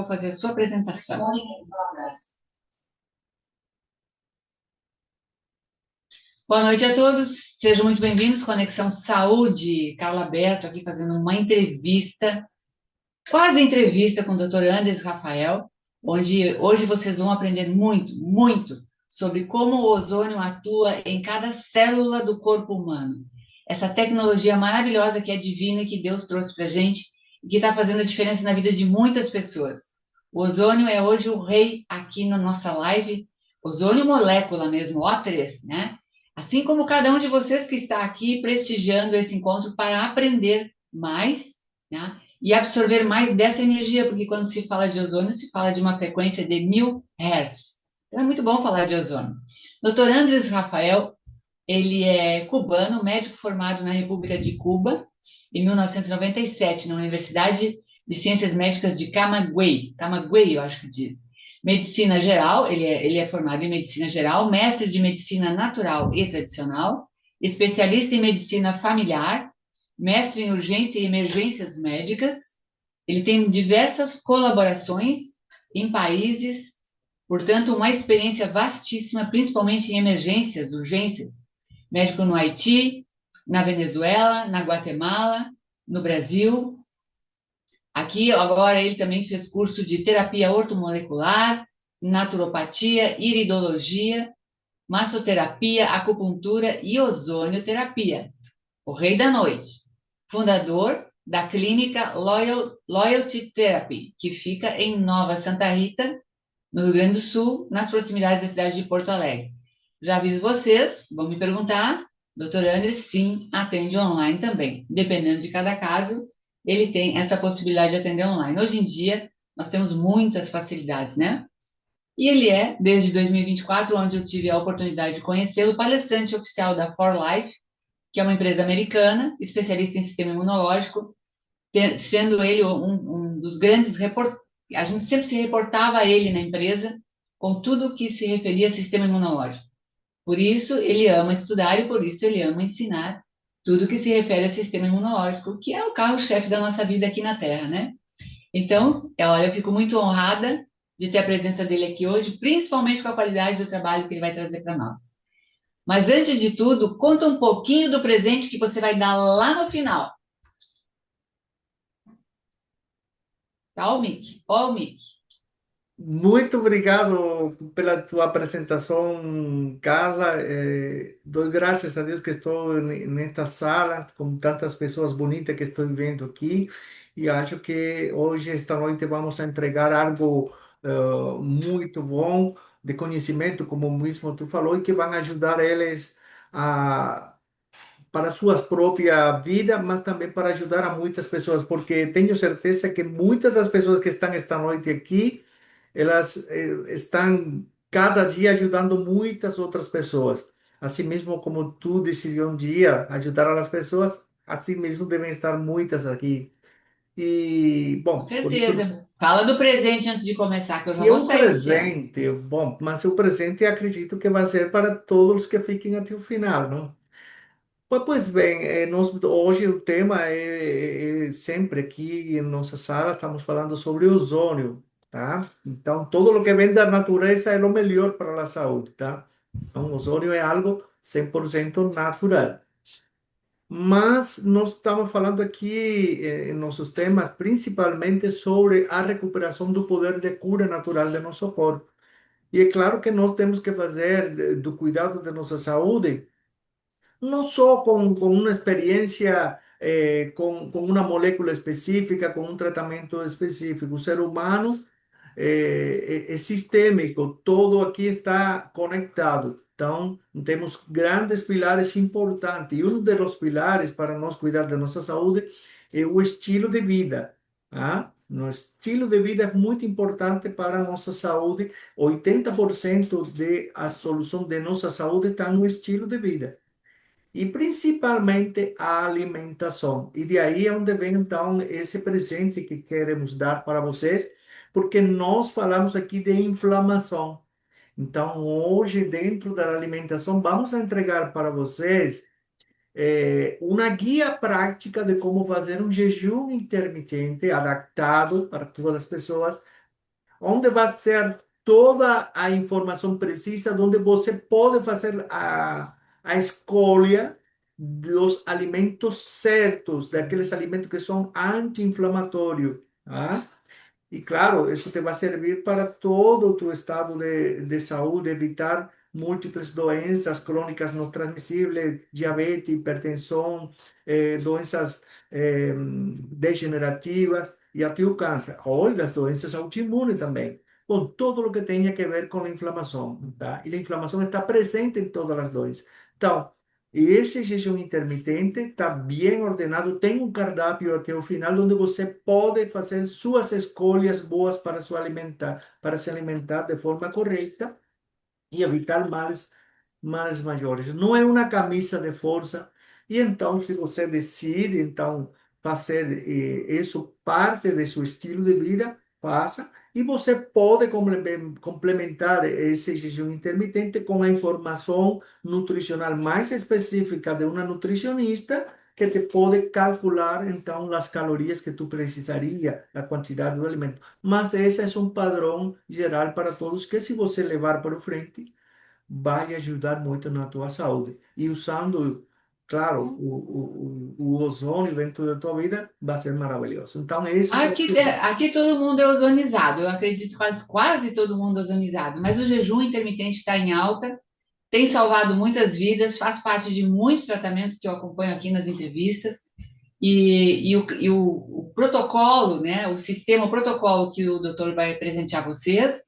vou fazer a sua apresentação. Boa noite a todos, sejam muito bem-vindos. Conexão Saúde, Carla Berto aqui fazendo uma entrevista, quase entrevista com o Dr. Andres Rafael, onde hoje vocês vão aprender muito, muito sobre como o ozônio atua em cada célula do corpo humano. Essa tecnologia maravilhosa que é divina e que Deus trouxe para a gente e que está fazendo a diferença na vida de muitas pessoas. O ozônio é hoje o rei aqui na nossa live, ozônio molécula mesmo, O3, né? Assim como cada um de vocês que está aqui prestigiando esse encontro para aprender mais, né? E absorver mais dessa energia, porque quando se fala de ozônio, se fala de uma frequência de 1000 Hz. Então é muito bom falar de ozônio. Dr. Andres Rafael, ele é cubano, médico formado na República de Cuba, em 1997, na Universidade de Ciências Médicas de Camagüey, Camagüey, eu acho que diz. Medicina geral, ele é formado em medicina geral, mestre de medicina natural e tradicional, especialista em medicina familiar, mestre em urgência e emergências médicas. Ele tem diversas colaborações em países, portanto, uma experiência vastíssima, principalmente em emergências, urgências. Médico no Haiti, na Venezuela, na Guatemala, no Brasil. Aqui, agora, ele também fez curso de terapia ortomolecular, naturopatia, iridologia, massoterapia, acupuntura e ozonioterapia. O rei da noite. Fundador da clínica Loyalty Therapy, que fica em Nova Santa Rita, no Rio Grande do Sul, nas proximidades da cidade de Porto Alegre. Já aviso vocês, vão me perguntar, Dr. Andres, sim, atende online também. Dependendo de cada caso, ele tem essa possibilidade de atender online. Hoje em dia, nós temos muitas facilidades, né? E ele é, desde 2024, onde eu tive a oportunidade de conhecê-lo, palestrante oficial da For Life, que é uma empresa americana, especialista em sistema imunológico, sendo ele um dos grandes reportadores. A gente sempre se reportava a ele na empresa com tudo que se referia a sistema imunológico. Por isso, ele ama estudar e por isso ele ama ensinar tudo que se refere a sistema imunológico, que é o carro-chefe da nossa vida aqui na Terra, né? Então, olha, eu fico muito honrada de ter a presença dele aqui hoje, principalmente com a qualidade do trabalho que ele vai trazer para nós. Mas antes de tudo, conta um pouquinho do presente que você vai dar lá no final. Tá, o Mick? Ó, o Mick. Muito obrigado pela tua apresentação, Carla. Dou graças a Deus que estou nesta sala com tantas pessoas bonitas que estou vendo aqui e acho que hoje, esta noite, vamos a entregar algo muito bom de conhecimento, como mesmo tu falou, e que vai ajudar eles a para suas próprias vidas, mas também para ajudar a muitas pessoas, porque tenho certeza que muitas das pessoas que estão esta noite aqui elas estão cada dia ajudando muitas outras pessoas. Assim mesmo como tu decidiu um dia ajudar as pessoas, assim mesmo devem estar muitas aqui. E, Com bom, por isso. certeza. Fala do presente antes de começar, que eu já E vou o sair daqui, ó. presente, bom, mas o presente acredito que vai ser para todos que fiquem até o final, não? Pois bem, hoje o tema é sempre aqui em nossa sala, estamos falando sobre ozônio, tá? Então, tudo o que vem da natureza é o melhor para a saúde, tá? Então, o ozônio é algo 100% natural. Mas nós estamos falando aqui em nossos temas principalmente sobre a recuperação do poder de cura natural de nosso corpo. E é claro que nós temos que fazer do cuidado de nossa saúde não só com uma experiência, com uma molécula específica, com um tratamento específico. O ser humano é sistêmico, todo aqui está conectado. Então, temos grandes pilares importantes. E um dos pilares para nós cuidar da nossa saúde é o estilo de vida. Ah? No estilo de vida é muito importante para a nossa saúde. 80% da solução de nossa saúde está no estilo de vida e principalmente a alimentação. E de aí é onde vem então esse presente que queremos dar para vocês, porque nós falamos aqui de inflamação. Então, hoje, dentro da alimentação, vamos entregar para vocês uma guia prática de como fazer um jejum intermitente adaptado para todas as pessoas, onde vai ter toda a informação precisa, onde você pode fazer a escolha dos alimentos certos, daqueles alimentos que são anti-inflamatórios. Tá? E claro, isso te vai servir para todo o teu estado de saúde, evitar múltiplas doenças crônicas não transmissíveis, diabetes, hipertensão, doenças degenerativas e até o câncer. Ou as doenças autoimunes também, com tudo o que tenha a ver com a inflamação. Tá? E a inflamação está presente em todas as doenças. Então, esse jejum intermitente está bem ordenado, tem um cardápio até o final, onde você pode fazer suas escolhas boas para se alimentar de forma correta e evitar males maiores. Não é uma camisa de força. E então, se você decide então fazer isso parte de seu estilo de vida, faça. E você pode complementar esse jejum intermitente com a informação nutricional mais específica de uma nutricionista que te pode calcular então as calorias que tu precisaria, a quantidade do alimento. Mas esse é um padrão geral para todos que se você levar para o frente, vai ajudar muito na tua saúde. E usando, claro, o ozônio dentro da tua vida, vai ser maravilhoso. Então, é isso que eu Aqui todo mundo é ozonizado, eu acredito quase todo mundo é ozonizado, mas o jejum intermitente está em alta, tem salvado muitas vidas, faz parte de muitos tratamentos que eu acompanho aqui nas entrevistas, o protocolo, né, o protocolo que o doutor vai presentear vocês,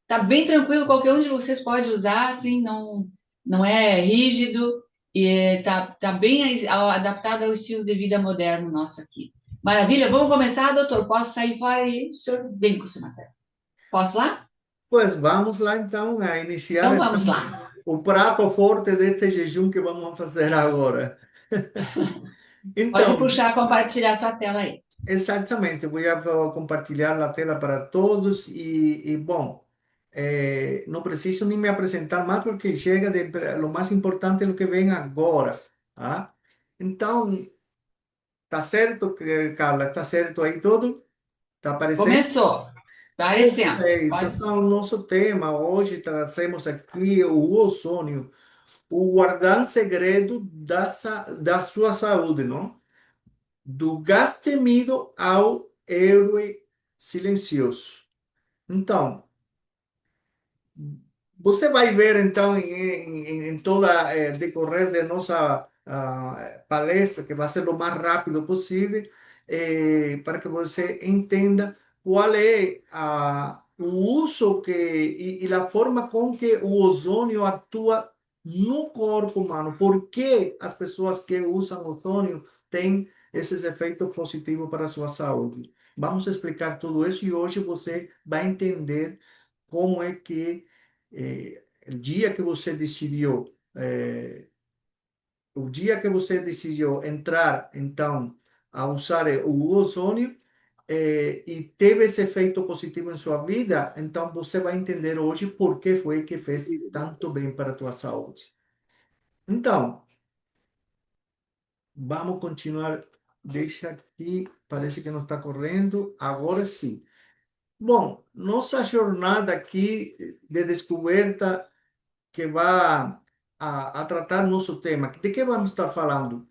tá bem tranquilo, qualquer um de vocês pode usar, assim, não é rígido e tá bem adaptado ao estilo de vida moderno nosso aqui. Maravilha, vamos começar, doutor? Posso sair fora e o senhor vem com o seu material. Posso lá? Pues vamos lá então a iniciar Então então, vamos lá. o prato forte deste jejum que vamos fazer agora. Pode Então, puxar, compartilhar sua tela aí. exatamente, vou compartilhar a tela para todos bom, não preciso nem me apresentar mais porque chega de lo mais importante é o que vem agora, tá? Então, tá certo, Carla? Tá certo aí tudo? Tá aparecendo? Começou. Aparecendo. Perfeito. Pode. Então, nosso tema hoje trazemos aqui o ozônio, o guardião segredo da sua saúde, não? Do gás temido ao herói silencioso. Então, você vai ver, então, em toda decorrer de nossa palestra, que vai ser o mais rápido possível, para que você entenda qual é o uso e a forma com que o ozônio atua no corpo humano. Por que as pessoas que usam ozônio têm esses efeitos positivos para a sua saúde? Vamos explicar tudo isso e hoje você vai entender como é que o dia que você decidiu, o dia que você decidiu entrar, então, a usar o ozônio, e teve esse efeito positivo em sua vida, então você vai entender hoje por que foi que fez tanto bem para a tua saúde. Então, vamos continuar. Deixa aqui, parece que não está correndo. Agora sim. Bom, nossa jornada aqui de descoberta que vai a tratar nosso tema. De que vamos estar falando?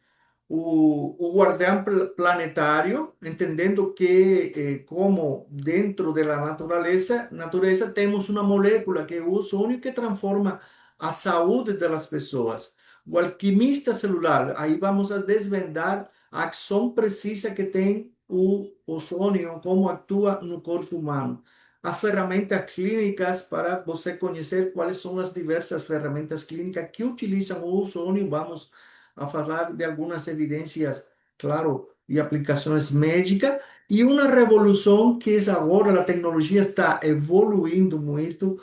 O guardião planetário, entendendo que, como dentro da natureza temos uma molécula que é o ozônio que transforma a saúde das pessoas. O alquimista celular, aí vamos a desvendar a ação precisa que tem o ozônio, como atua no corpo humano. As ferramentas clínicas para você conhecer quais são as diversas ferramentas clínicas que utilizam o ozônio. Vamos a falar de algumas evidências, claro, e aplicações médicas, e uma revolução que é agora a tecnologia está evoluindo muito.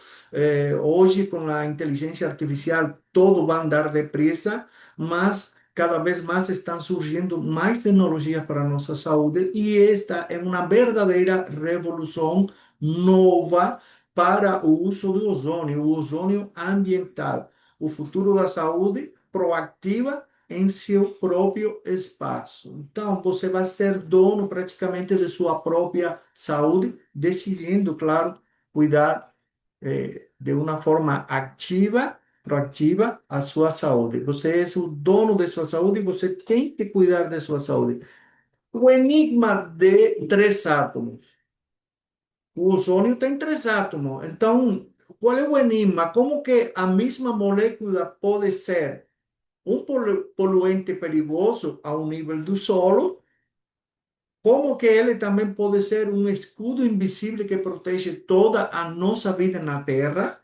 Hoje, com a inteligência artificial, todo vai andar depressa, mas cada vez mais estão surgindo mais tecnologias para a nossa saúde, e esta é uma verdadeira revolução nova para o uso do ozônio, o ozônio ambiental, o futuro da saúde proativa em seu próprio espaço. Então, você vai ser dono praticamente de sua própria saúde, decidindo, claro, cuidar de uma forma ativa, proativa, a sua saúde. Você é o dono de sua saúde e você tem que cuidar de sua saúde. O enigma de três átomos. O ozônio tem três átomos. Então, qual é o enigma? Como que a mesma molécula pode ser um poluente perigoso ao nível do solo? Como que ele também pode ser um escudo invisível que protege toda a nossa vida na Terra?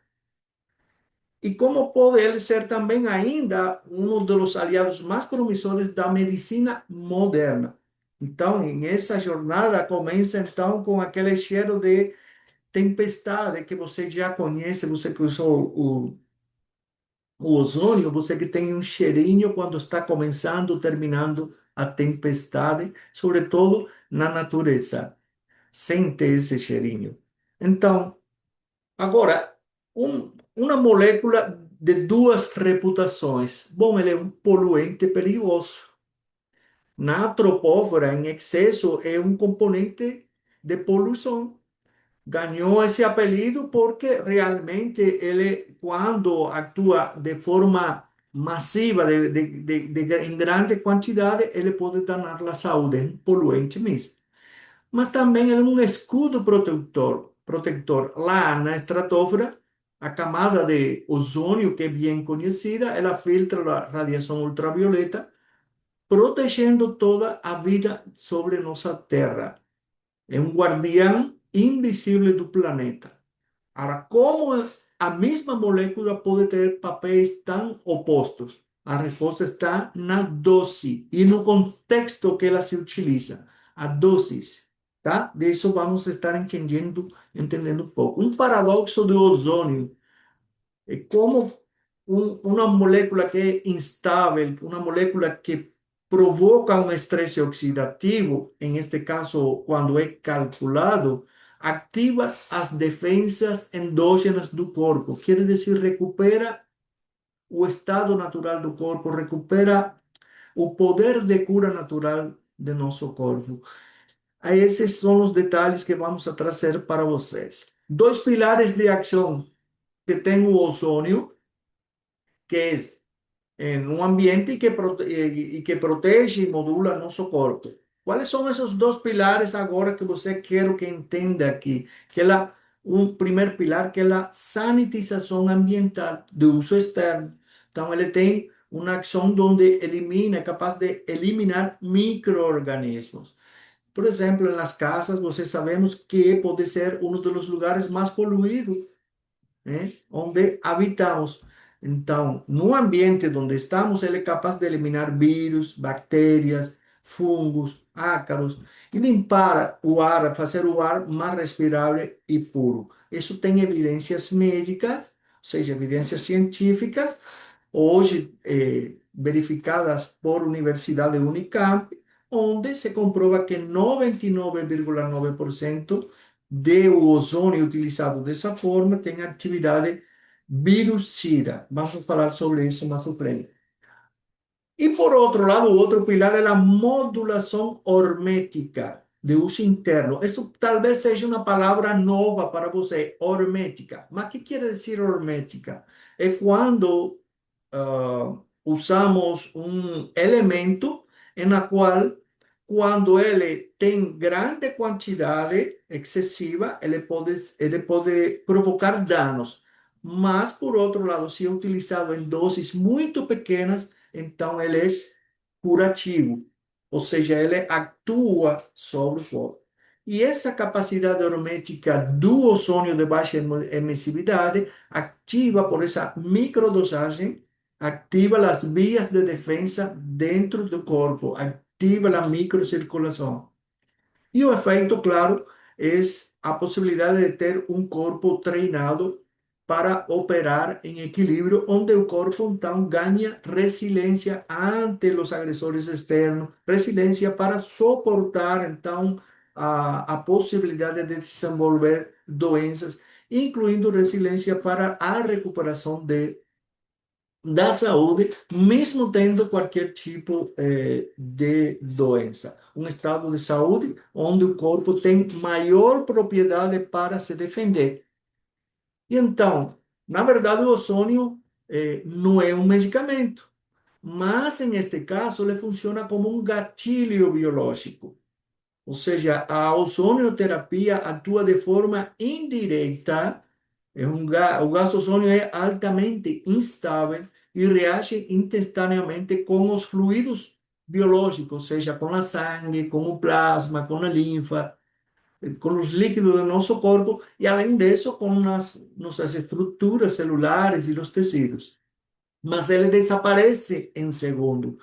E como pode ele ser também ainda um dos aliados mais promissores da medicina moderna? Então, em essa jornada começa então com aquele cheiro de tempestade que você já conhece, você que usou o ozônio, você que tem um cheirinho quando está começando, terminando a tempestade, sobretudo na natureza. Sente esse cheirinho. Então, agora, uma molécula de duas reputações. Bom, ele é um poluente perigoso. Na troposfera, em excesso, é um componente de poluição. Ganhou esse apelido porque realmente ele, quando atua de forma massiva, em grande quantidade, ele pode danar a saúde, é um poluente mesmo. Mas também é um escudo protetor. Lá na estratosfera, a camada de ozônio, que é bem conhecida, ela filtra a radiação ultravioleta, protegendo toda a vida sobre nossa Terra. É um guardião invisível do planeta. Agora, como a mesma molécula pode ter papéis tão opostos? A resposta está na dose e no contexto que ela se utiliza. A doses, tá? Disso vamos estar entendendo um pouco. Um paradoxo do ozônio é como uma molécula que é instável, uma molécula que provoca um estresse oxidativo, em este caso, quando é calculado, ativa as defensas endógenas do corpo, quer dizer, recupera o estado natural do corpo, recupera o poder de cura natural de nosso corpo. Esses são os detalhes que vamos a trazer para vocês. Dois pilares de ação que tem o ozônio, que é em um ambiente que protege e modula nosso corpo. Quais são esses dois pilares agora que você quer que entenda aqui? Que ela, um primeiro pilar que é a sanitização ambiental de uso externo. Então, ele tem uma ação onde elimina, é capaz de eliminar micro-organismos. Por exemplo, nas casas, você sabemos que pode ser um dos lugares mais poluídos, né, onde habitamos. Então, no ambiente onde estamos, ele é capaz de eliminar vírus, bactérias, fungos, ácaros e limpar o ar, fazer o ar mais respirável e puro. Isso tem evidências médicas, ou seja, evidências científicas, hoje verificadas por Universidade Unicamp, onde se comprova que 99,9% do ozônio utilizado dessa forma tem atividade virucida. Vamos falar sobre isso mais à frente. E por outro lado, o outro pilar é a modulação hormética de uso interno. Isso talvez seja uma palavra nova para você, hormética. Mas o que quer dizer hormética? É quando usamos um elemento na qual, quando ele tem grande quantidade excessiva, ele pode provocar danos. Mas, por outro lado, se é utilizado em doses muito pequenas, então ele é curativo, ou seja, ele atua sobre o corpo. E essa capacidade hormética do ozônio de baixa emissividade ativa por essa microdosagem, ativa as vias de defesa dentro do corpo, ativa a microcirculação. E o efeito, claro, é a possibilidade de ter um corpo treinado para operar em equilíbrio, onde o corpo então ganha resiliência ante os agressores externos, resiliência para suportar então a possibilidade de desenvolver doenças, incluindo resiliência para a recuperação da saúde, mesmo tendo qualquer tipo de doença. Um estado de saúde onde o corpo tem maior propriedade para se defender. E então, na verdade, o ozônio não é um medicamento, mas em este caso ele funciona como um gatilho biológico. Ou seja, a ozonioterapia atua de forma indireta. O gás ozônio é altamente instável e reage instantaneamente com os fluidos biológicos, seja com a sangue, com o plasma, com a linfa, com os líquidos do nosso corpo e, além disso, com as nossas estruturas celulares e os tecidos. Mas ele desaparece em segundo.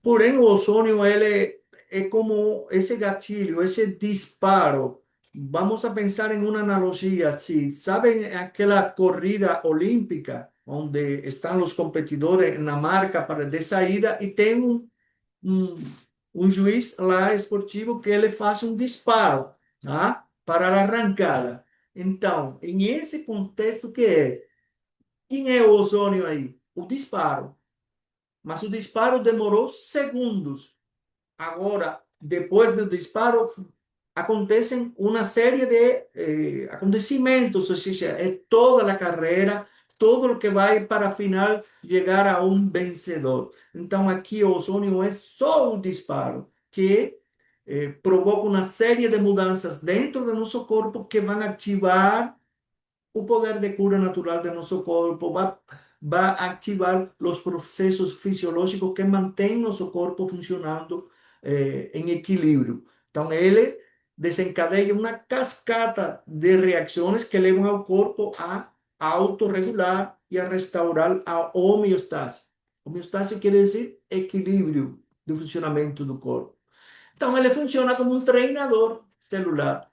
Porém, o ozônio ele é como esse gatilho, esse disparo. Vamos a pensar em uma analogia assim. Sabem aquela corrida olímpica onde estão os competidores na marca para de saída e tem um, um juiz lá esportivo que ele faz um disparo, tá? Para a arrancada. Então, em esse contexto que é, quem é o ozônio aí? O disparo. Mas o disparo demorou segundos. Agora, depois do disparo, acontecem uma série de acontecimentos, ou seja, é toda a carreira, todo o que vai para a final chegar a um vencedor. Então, aqui o ozônio é só um disparo que provoca uma série de mudanças dentro do nosso corpo que vão ativar o poder de cura natural de nosso corpo, vai ativar os processos fisiológicos que mantêm nosso corpo funcionando em equilíbrio. Então, ele desencadeia uma cascata de reações que levam ao corpo a autorregular e a restaurar a homeostase. Homeostase quer dizer equilíbrio do funcionamento do corpo. Então, ele funciona como um treinador celular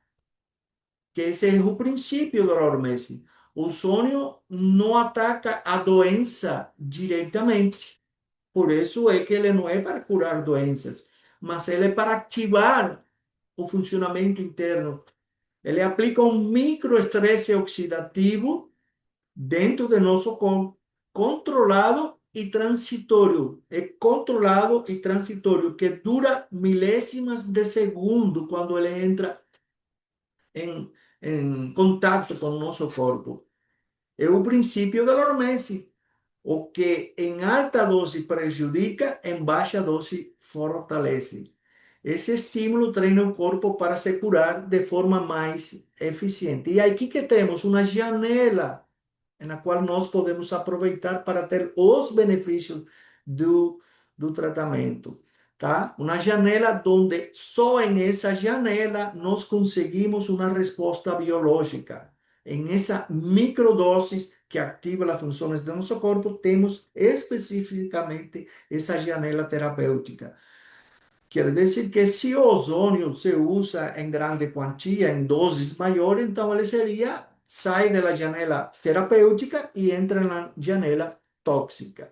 que esse é o princípio da hormese. O sonho não ataca a doença diretamente. Por isso é que ele não é para curar doenças, mas ele é para ativar o funcionamento interno. Ele aplica um microestresse oxidativo dentro do nosso corpo, controlado e transitório. É controlado e transitório, que dura milésimas de segundo quando ele entra em contato com o nosso corpo. É o princípio da hormese. O que em alta dose prejudica, em baixa dose fortalece. Esse estímulo treina o corpo para se curar de forma mais eficiente. E aqui que temos uma janela na qual nós podemos aproveitar para ter os benefícios do tratamento, tá? Uma janela onde só em essa janela nós conseguimos uma resposta biológica. Em essa microdose que ativa as funções do nosso corpo, temos especificamente essa janela terapêutica. Quer dizer que se o ozônio se usa em grande quantia, em doses maiores, então ele seria, sai da janela terapêutica e entra na janela tóxica.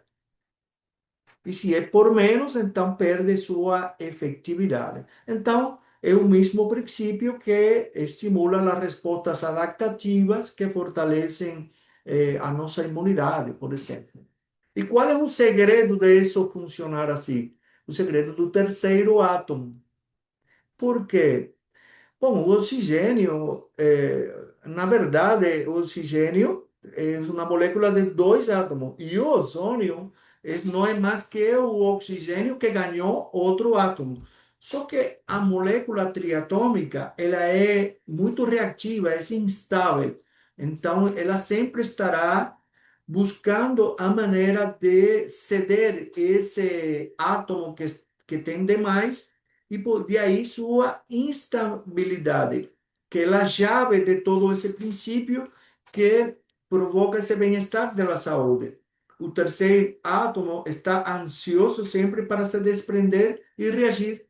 E se é por menos, então perde sua efetividade. Então, é o mesmo princípio que estimula as respostas adaptativas que fortalecem a nossa imunidade, por exemplo. E qual é o segredo disso funcionar assim? O segredo do terceiro átomo. Por quê? Bom, o oxigênio, na verdade, o oxigênio é uma molécula de dois átomos e o ozônio não é mais que o oxigênio que ganhou outro átomo. Só que a molécula triatômica, ela é muito reativa, é instável. Então, ela sempre estará buscando a maneira de ceder esse átomo que tem demais e de aí sua instabilidade, que é a chave de todo esse princípio que provoca esse bem-estar da saúde. O terceiro átomo está ansioso sempre para se desprender e reagir.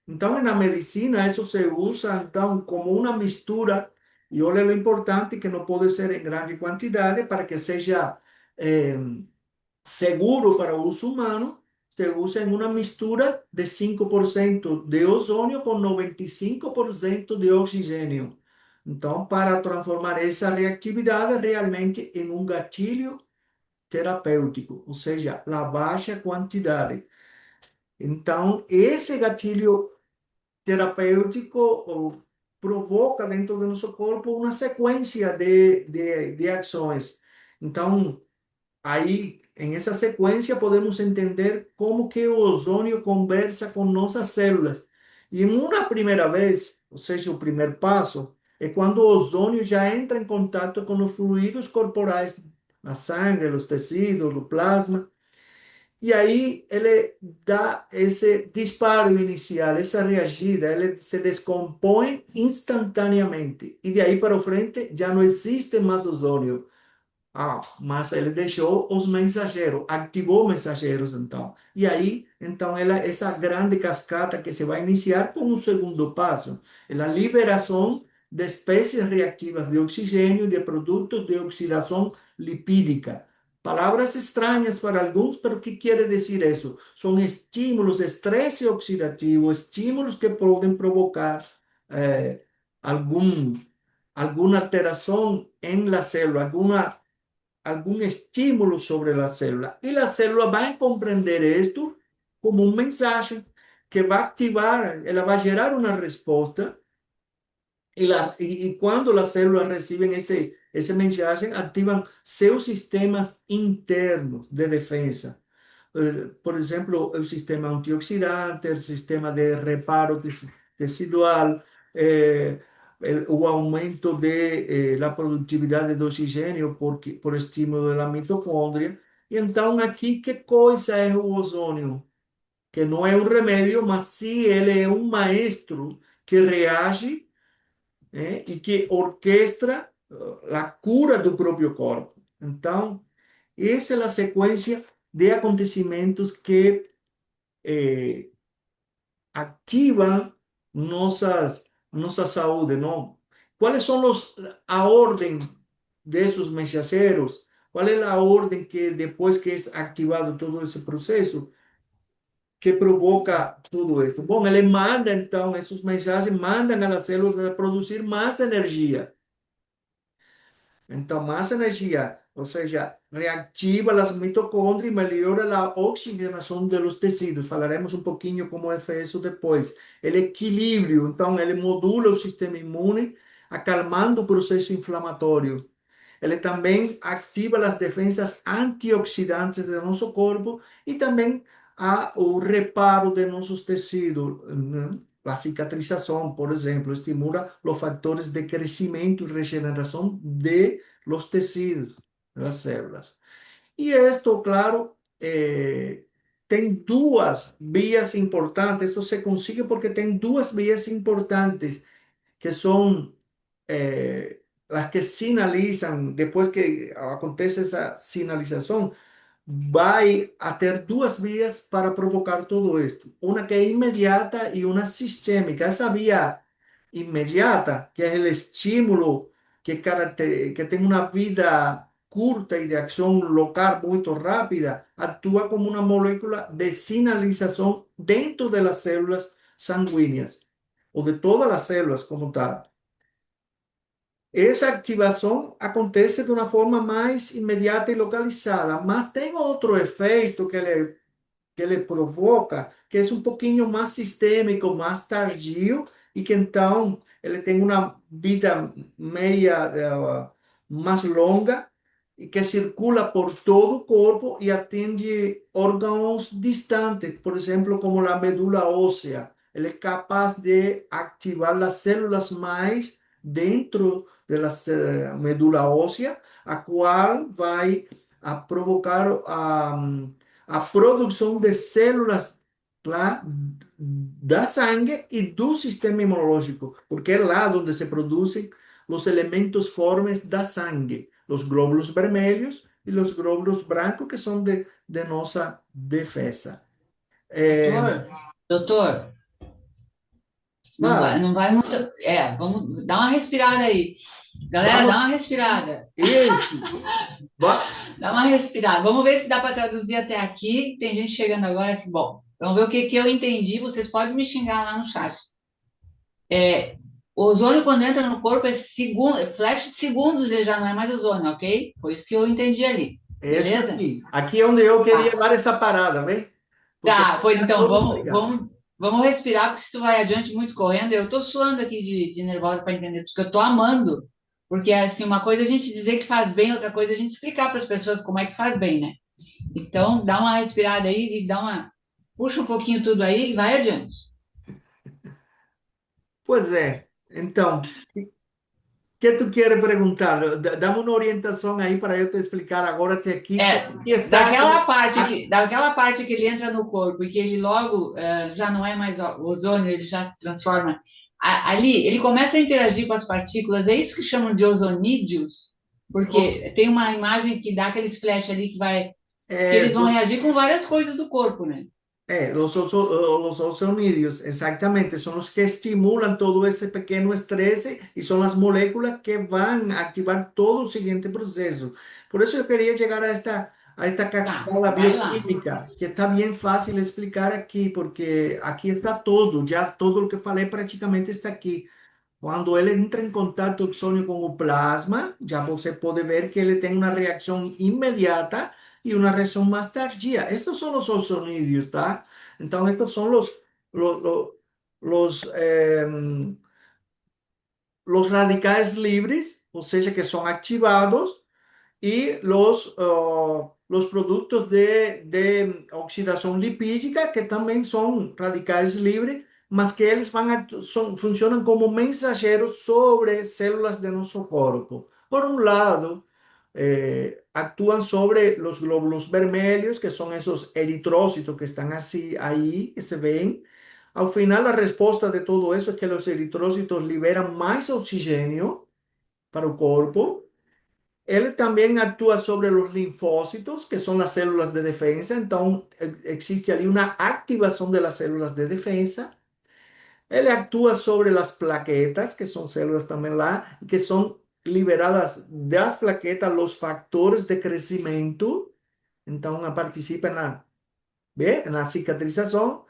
Então, na medicina, isso se usa então como uma mistura, e olha o importante que não pode ser em grande quantidade para que seja eh, seguro para o uso humano, se usa em uma mistura de 5% de ozônio com 95% de oxigênio. Então, para transformar essa reatividade realmente em um gatilho terapêutico, ou seja, a baixa quantidade. Então, esse gatilho terapêutico provoca dentro do nosso corpo uma sequência de ações. Então, aí, em essa sequência, podemos entender como que o ozônio conversa com nossas células. E em uma primeira vez, ou seja, o primeiro passo, é quando o ozônio já entra em contato com os fluidos corporais, na sangue, os tecidos, o plasma, e aí ele dá esse disparo inicial, essa reagida, ele se descompõe instantaneamente. E de aí para frente já não existe mais ozônio. Ah, mas ele deixou os mensageiros, ativou mensageiros então. E aí, então, essa grande cascata que se vai iniciar com o segundo passo, é a liberação de espécies reativas de oxigênio e de produtos de oxidação lipídica. Palavras estranhas para alguns, mas o que quer dizer isso? São estímulos, estresse oxidativo, estímulos que podem provocar eh, algum, alguma alteração em la célula, algún estímulo sobre la célula. Y la célula va a comprender esto como un mensaje que va a activar, ella va a generar una respuesta. Y cuando las células reciben ese mensaje, activan seus sistemas internos de defensa. Por exemplo, o sistema antioxidante, o sistema de reparo tecidual, o aumento da produtividade do oxigênio por estímulo da mitocôndria. E então, aqui, que coisa é o ozônio? Que não é um remédio, mas sim ele é um maestro que reage, e que orquestra a cura do próprio corpo. Então, essa é a sequência de acontecimentos que eh, ativam nossa saúde, não? Quais são a ordem desses mensageiros? Qual é a ordem que depois que é ativado todo esse processo que provoca tudo isso? Bom, ele manda então esses mensagens mandam às células a produzir mais energia. Então, mais energia, ou seja, reativa as mitocôndrias e melhora a oxigenação dos tecidos. Falaremos um pouquinho como é isso depois. Ele equilíbrio, então, ele modula o sistema imune, acalmando o processo inflamatório. Ele também ativa as defesas antioxidantes do nosso corpo e também o reparo de nossos tecidos, né? A cicatrização, por exemplo, estimula os fatores de crescimento e regeneração de los tecidos, das células. E isto, claro, tem duas vias importantes. Isso se consegue porque tem duas vias importantes que são as que sinalizam, depois que acontece essa sinalização, vai a ter duas vias para provocar todo isto. Uma que é imediata e uma sistêmica. Essa via imediata, que é o estímulo que tem uma vida curta e de ação local muito rápida, atua como uma molécula de sinalização dentro das células sanguíneas, ou de todas as células como tal. Essa ativação acontece de uma forma mais imediata e localizada, mas tem outro efeito que ele provoca, que é um pouquinho mais sistêmico, mais tardio, e que então ele tem uma vida meia mais longa, e que circula por todo o corpo e atende órgãos distantes, por exemplo, como a medula óssea. Ele é capaz de ativar as células mais dentro da medula óssea, a qual vai a provocar a produção de células lá da sangue e do sistema imunológico, porque é lá onde se produzem os elementos formes da sangue, os glóbulos vermelhos e os glóbulos brancos, que são de nossa defesa. Doutor, doutor, Fala, não vai muito. Vamos dar uma respirada aí. Galera, dá vamos, uma respirada. isso, Dá uma respirada. Vamos ver se dá para traduzir até aqui. Tem gente chegando agora assim, bom, vamos ver o que eu entendi. Vocês podem me xingar lá no chat. O ozônio, quando entra no corpo, flash de segundos, ele já não é mais ozônio, ok? Foi isso que eu entendi ali. esse Beleza? aqui é onde eu queria Tá, levar essa parada, vem? Porque tá, pois está então, todos vamos, ligados. vamos. Vamos respirar, porque se tu vai adiante muito correndo, eu tô suando aqui de nervosa para entender, porque eu tô amando. Porque, assim, uma coisa é a gente dizer que faz bem, outra coisa é a gente explicar para as pessoas como é que faz bem, né? Então, dá uma respirada aí e dá uma. Puxa um pouquinho tudo aí e vai adiante. Pois é. Então, que tu quieres perguntar? Dame uma orientação aí para eu te explicar agora até aqui É, como que está. daquela parte que ele entra no corpo e que ele logo já não é mais ozônio, ele já se transforma. Ali, ele começa a interagir com as partículas, é isso que chamam de ozonídeos, Os, porque tem uma imagem que dá aqueles flash ali que vai, que é, eles vão reagir com várias coisas do corpo, né? los ozonídeos, exactamente, son los que estimulan todo ese pequeño estrés y son las moléculas que van a activar todo el siguiente proceso. Por eso yo quería llegar a esta Tá, cascada vai lá. bioquímica, que está bien fácil explicar aquí, porque aquí está todo, ya todo lo que falei prácticamente está aquí. Quando ele entra em contato oxônio com o plasma, já você pode ver que ele tem uma reação imediata e uma reação mais tardia. Esses são os ozonídeos, tá? Então, estes são los, los, los, eh, los radicais livres, ou seja, que são ativados y los productos de oxidación lipídica, que también son radicales libres, mas que ellos funcionan como mensajeros sobre células de nuestro cuerpo. Por un lado, actúan sobre los glóbulos vermelhos, que son esos eritrócitos que están así ahí, que se ven. Al final, la respuesta de todo eso es que los eritrócitos liberan más oxígeno para el cuerpo. Él también actúa sobre los linfócitos, que son las células de defensa. Entonces, existe ahí una activación de las células de defensa. Él actúa sobre las plaquetas, que son células también lá, que son liberadas de las plaquetas los factores de crecimiento. Entonces, participa en la cicatrización.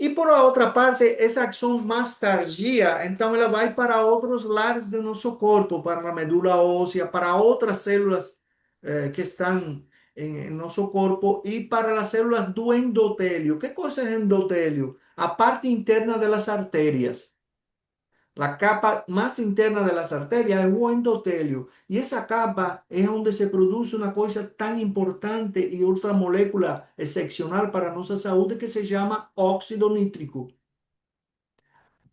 E por outra parte, essa ação mais tardia, então ela vai para outros lados do nosso corpo, para a medula óssea, para outras células que estão em nosso corpo e para as células do endotélio. Que coisa é endotélio? A parte interna das artérias. La capa más interna de las arterias es el endotelio y esa capa es donde se produce una cosa tan importante y otra molécula excepcional para nuestra salud que se llama óxido nítrico.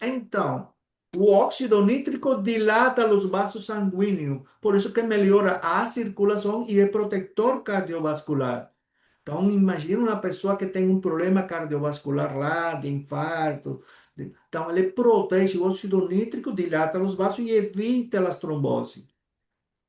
Então, o óxido nítrico dilata os vasos sanguíneos, por isso que melhora a circulação e é protetor cardiovascular. Então, imagina uma pessoa que tem um problema cardiovascular lá, de infarto. Então, ele protege o óxido nítrico, dilata os vasos e evita as tromboses.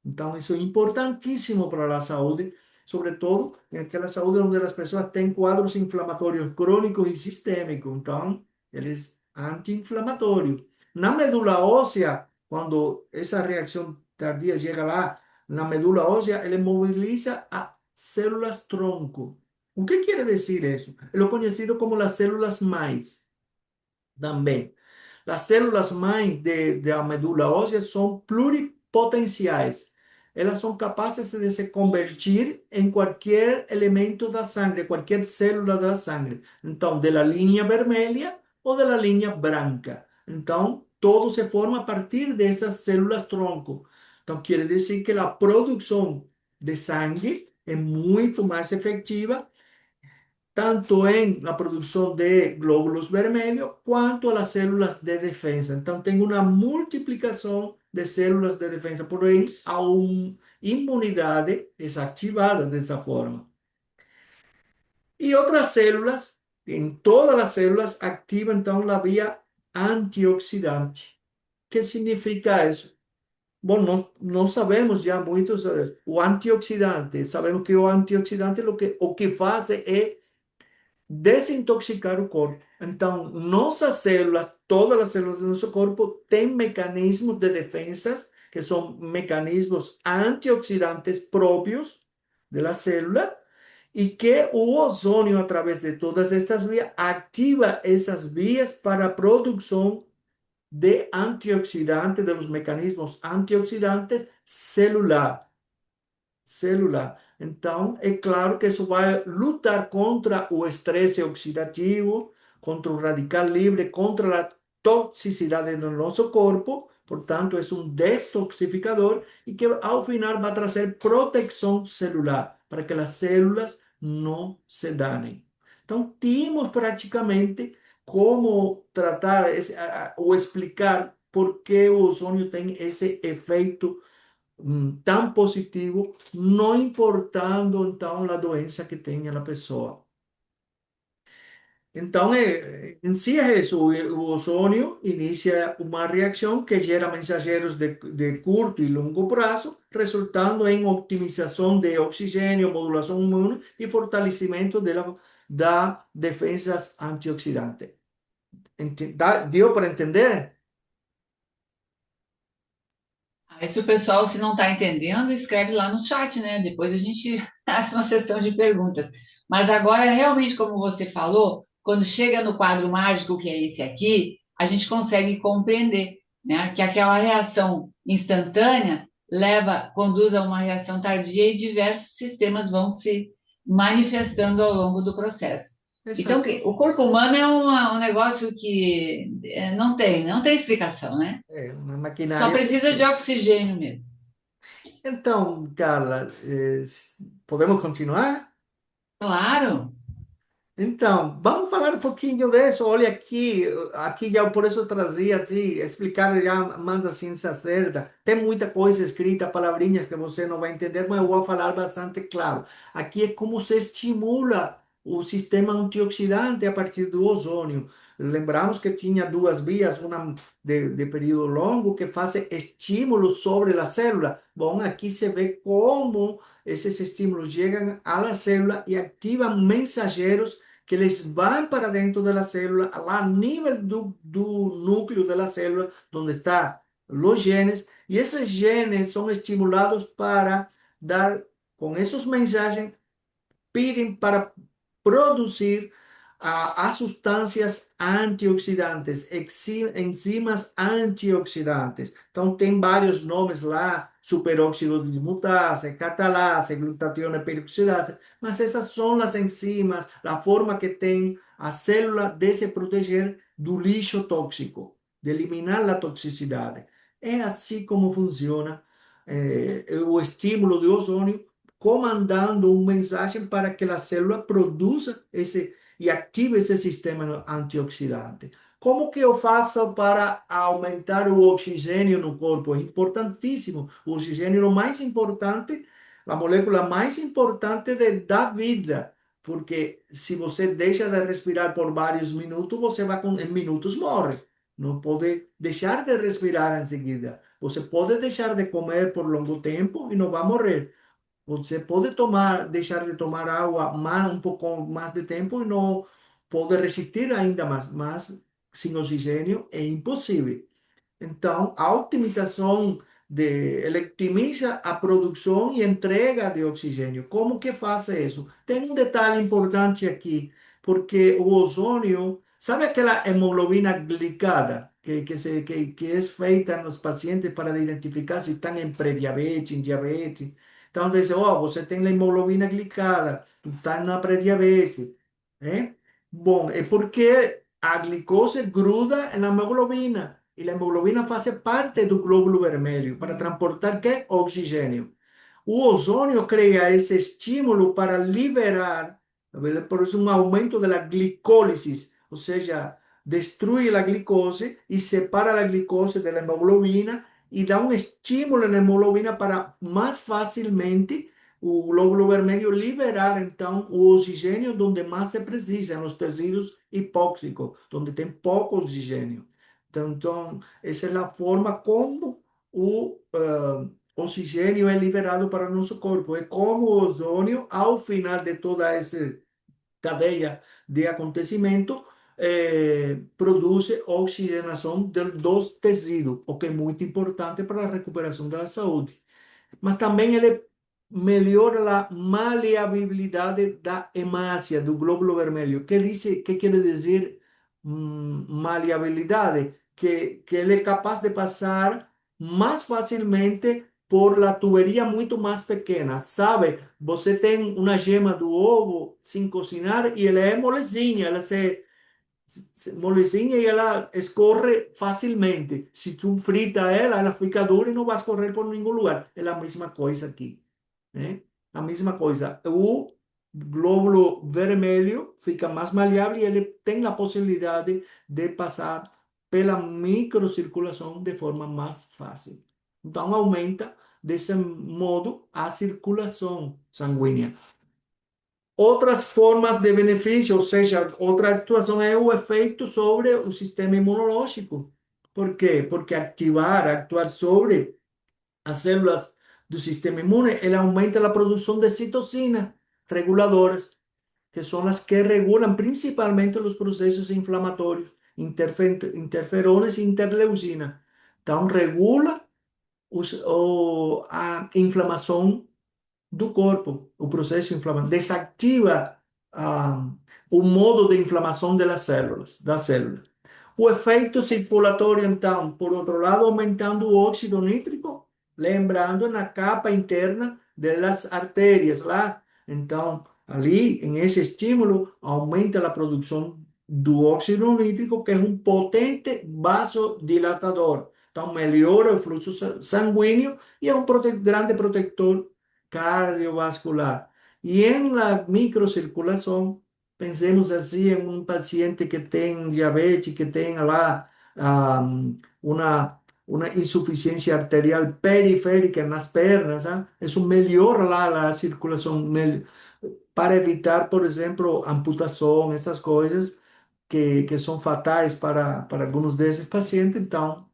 Então, isso é importantíssimo para a saúde, sobretudo naquela saúde onde as pessoas têm quadros inflamatórios crônicos e sistêmicos. Então, eles anti-inflamatório. Na medula óssea, quando essa reação tardia chega lá, na medula óssea, ele mobiliza as células tronco. O que quer dizer isso? É o conhecido como as células mães também. As células mãe da medula óssea são pluripotenciais. Elas são capazes de se convertir em qualquer elemento da sangue, qualquer célula da sangue. Então, da linha vermelha ou da linha branca. Então, todo se forma a partir dessas células tronco. Então, quer dizer que a produção de sangue é muito mais efetiva tanto en la producción de glóbulos vermelhos cuanto a las células de defensa. Entonces, tengo una multiplicación de células de defensa, porém, a inmunidade es activada de esa forma. Y otras células, en todas las células, activan entonces la vía antioxidante. ¿Qué significa eso? Bueno, no sabemos ya mucho sobre o antioxidante. Sabemos que o antioxidante o que hace es desintoxicar o corpo. Então, nossas células, todas as células do nosso corpo têm mecanismos de defesa, que são mecanismos antioxidantes próprios da célula, e que o ozônio, através de todas estas vias, ativa essas vias para a produção de antioxidantes, de los mecanismos antioxidantes celular. Então, é claro que isso vai lutar contra o estresse oxidativo, contra o radical livre, contra a toxicidade do nosso corpo. Portanto, é um detoxificador e que ao final vai trazer proteção celular para que as células não se danem. Então, tínhamos praticamente como tratar ou explicar por que o ozônio tem esse efeito tão positivo, não importando então a doença que tenha a pessoa. Então, em si é isso. O ozônio inicia uma reação que gera mensageiros de curto e longo prazo, resultando em optimização de oxigênio, modulação imune e fortalecimento da defesas antioxidantes. Deu para entender? Aí, se o pessoal, se não está entendendo, escreve lá no chat, né? Depois a gente faz uma sessão de perguntas. Mas agora, realmente, como você falou, quando chega no quadro mágico, que é esse aqui, a gente consegue compreender, né? Que aquela reação instantânea conduz a uma reação tardia e diversos sistemas vão se manifestando ao longo do processo. Então, Exato. o corpo humano é um negócio que não tem explicação, né? É uma Só maquinária precisa de perfeita. oxigênio mesmo. Então, Carla, podemos continuar? Claro. Então, vamos falar um pouquinho disso. Olha aqui já por isso eu trazia assim, explicar já mais a ciência certa. Tem muita coisa escrita, palavrinhas que você não vai entender, mas eu vou falar bastante claro. Aqui é como se estimula o sistema antioxidante a partir do ozônio. Lembramos que tinha duas vias, uma de período longo que faz estímulo sobre a célula. Bom, aqui se vê como esses estímulos chegam à célula e ativam mensageiros que eles vão para dentro da célula, lá a nível do núcleo da célula, onde estão os genes, e esses genes são estimulados para dar, com essas mensagens, pedem para produzir as substâncias antioxidantes, enzimas antioxidantes. Então, tem vários nomes lá, superóxido de dismutase, catalase, glutationa peroxidase, mas essas são as enzimas, a forma que tem a célula de se proteger do lixo tóxico, de eliminar a toxicidade. É assim como funciona o estímulo de ozônio, comandando uma mensagem para que a célula produza esse e ative esse sistema antioxidante. Como que eu faço para aumentar o oxigênio no corpo? É importantíssimo. O oxigênio é o mais importante, a molécula mais importante da vida. Porque se você deixa de respirar por vários minutos, você vai em minutos morre. Não pode deixar de respirar em seguida. Você pode deixar de comer por longo tempo e não vai morrer. Você pode deixar de tomar água um pouco mais de tempo e não pode resistir ainda mais, mas sem oxigênio é impossível. Então, a otimização ele otimiza a produção e entrega de oxigênio. Como que faz isso? Tem um detalhe importante aqui, porque o ozônio, sabe aquela hemoglobina glicada que é feita nos pacientes para identificar se estão em pré-diabetes, em diabetes? Então, diz, oh, você tem a hemoglobina glicada, tu está na pré-diabetes, né? Bom, é porque a glicose gruda na hemoglobina e a hemoglobina faz parte do glóbulo vermelho para transportar que? Oxigênio. O ozônio cria esse estímulo para liberar, por isso um aumento da glicólise, ou seja, destrui a glicose e separa a glicose da hemoglobina e dá um estímulo na hemoglobina para mais facilmente o glóbulo vermelho liberar então o oxigênio onde mais se precisa, nos tecidos hipóxicos, onde tem pouco oxigênio. Então essa é a forma como o oxigênio é liberado para o nosso corpo. É como o ozônio, ao final de toda essa cadeia de acontecimento, produz oxigenação dos tecidos, o que é muito importante para a recuperação da saúde. Mas também ele melhora a maleabilidade da hemácia, do glóbulo vermelho. Que quer dizer maleabilidade? Que ele é capaz de passar mais facilmente por la tuberia muito mais pequena. Sabe, você tem uma gema do ovo sem cocinar e ela é molezinha, ela se molezinha e ela escorre facilmente. Se tu frita ela, ela fica dura e não vai escorrer por nenhum lugar. É a mesma coisa aqui, né? A mesma coisa. O glóbulo vermelho fica mais maleável e ele tem a possibilidade de passar pela microcirculação de forma mais fácil. Então, aumenta desse modo a circulação sanguínea. Outras formas de benefício, ou seja, outra atuação é o efeito sobre o sistema imunológico. Por quê? Porque actuar sobre as células do sistema imune, ele aumenta a produção de citocina, reguladoras, que são as que regulam principalmente os processos inflamatórios, interferones e interleucina. Então, regula a inflamação do corpo, o processo inflamatório, desativa ah, o modo de inflamação das células. O efeito circulatório, então, por outro lado, aumentando o óxido nítrico, lembrando na capa interna das artérias lá. Então, ali, em esse estímulo, aumenta a produção do óxido nítrico, que é um potente vasodilatador. Então, melhora o fluxo sanguíneo e é um grande protetor cardiovascular. E em la microcirculação, pensemos assim em um paciente que tem diabetes, que tem lá uma insuficiência arterial periférica nas pernas, isso melhora lá a circulação para evitar, por exemplo, amputação, essas coisas que são fatais para alguns desses pacientes. Então,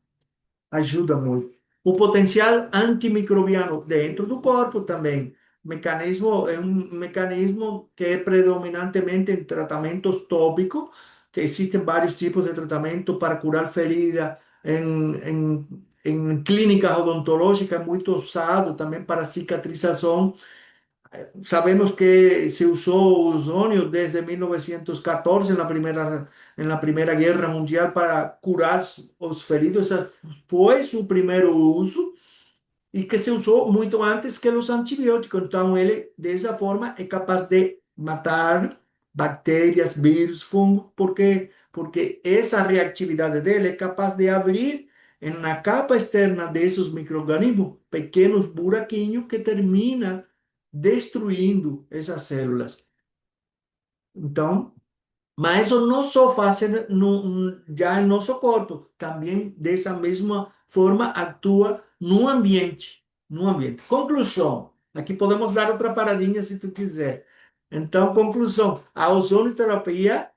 ajuda muito. O potencial antimicrobiano dentro do corpo também. Mecanismo é um mecanismo que é predominantemente em tratamentos tópicos, que existem vários tipos de tratamento para curar ferida, em clínicas odontológicas, muito usado também para cicatrização. Sabemos que se usó ozonio desde 1914 en la primera Guerra Mundial para curar os feridos. Ese fue su primer uso y que se usó muito antes que los antibióticos. Então, ele, dessa forma, é capaz de matar bactérias, vírus, fungos, porque essa reatividade dele é capaz de abrir na capa externa desses micro-organismos pequenos buraquinhos que terminam destruindo essas células. Então, mas isso não só faz já em nosso corpo, também dessa mesma forma atua no ambiente. No ambiente. Conclusão. Aqui podemos dar outra paradinha se tu quiser. Então, conclusão. A ozonoterapia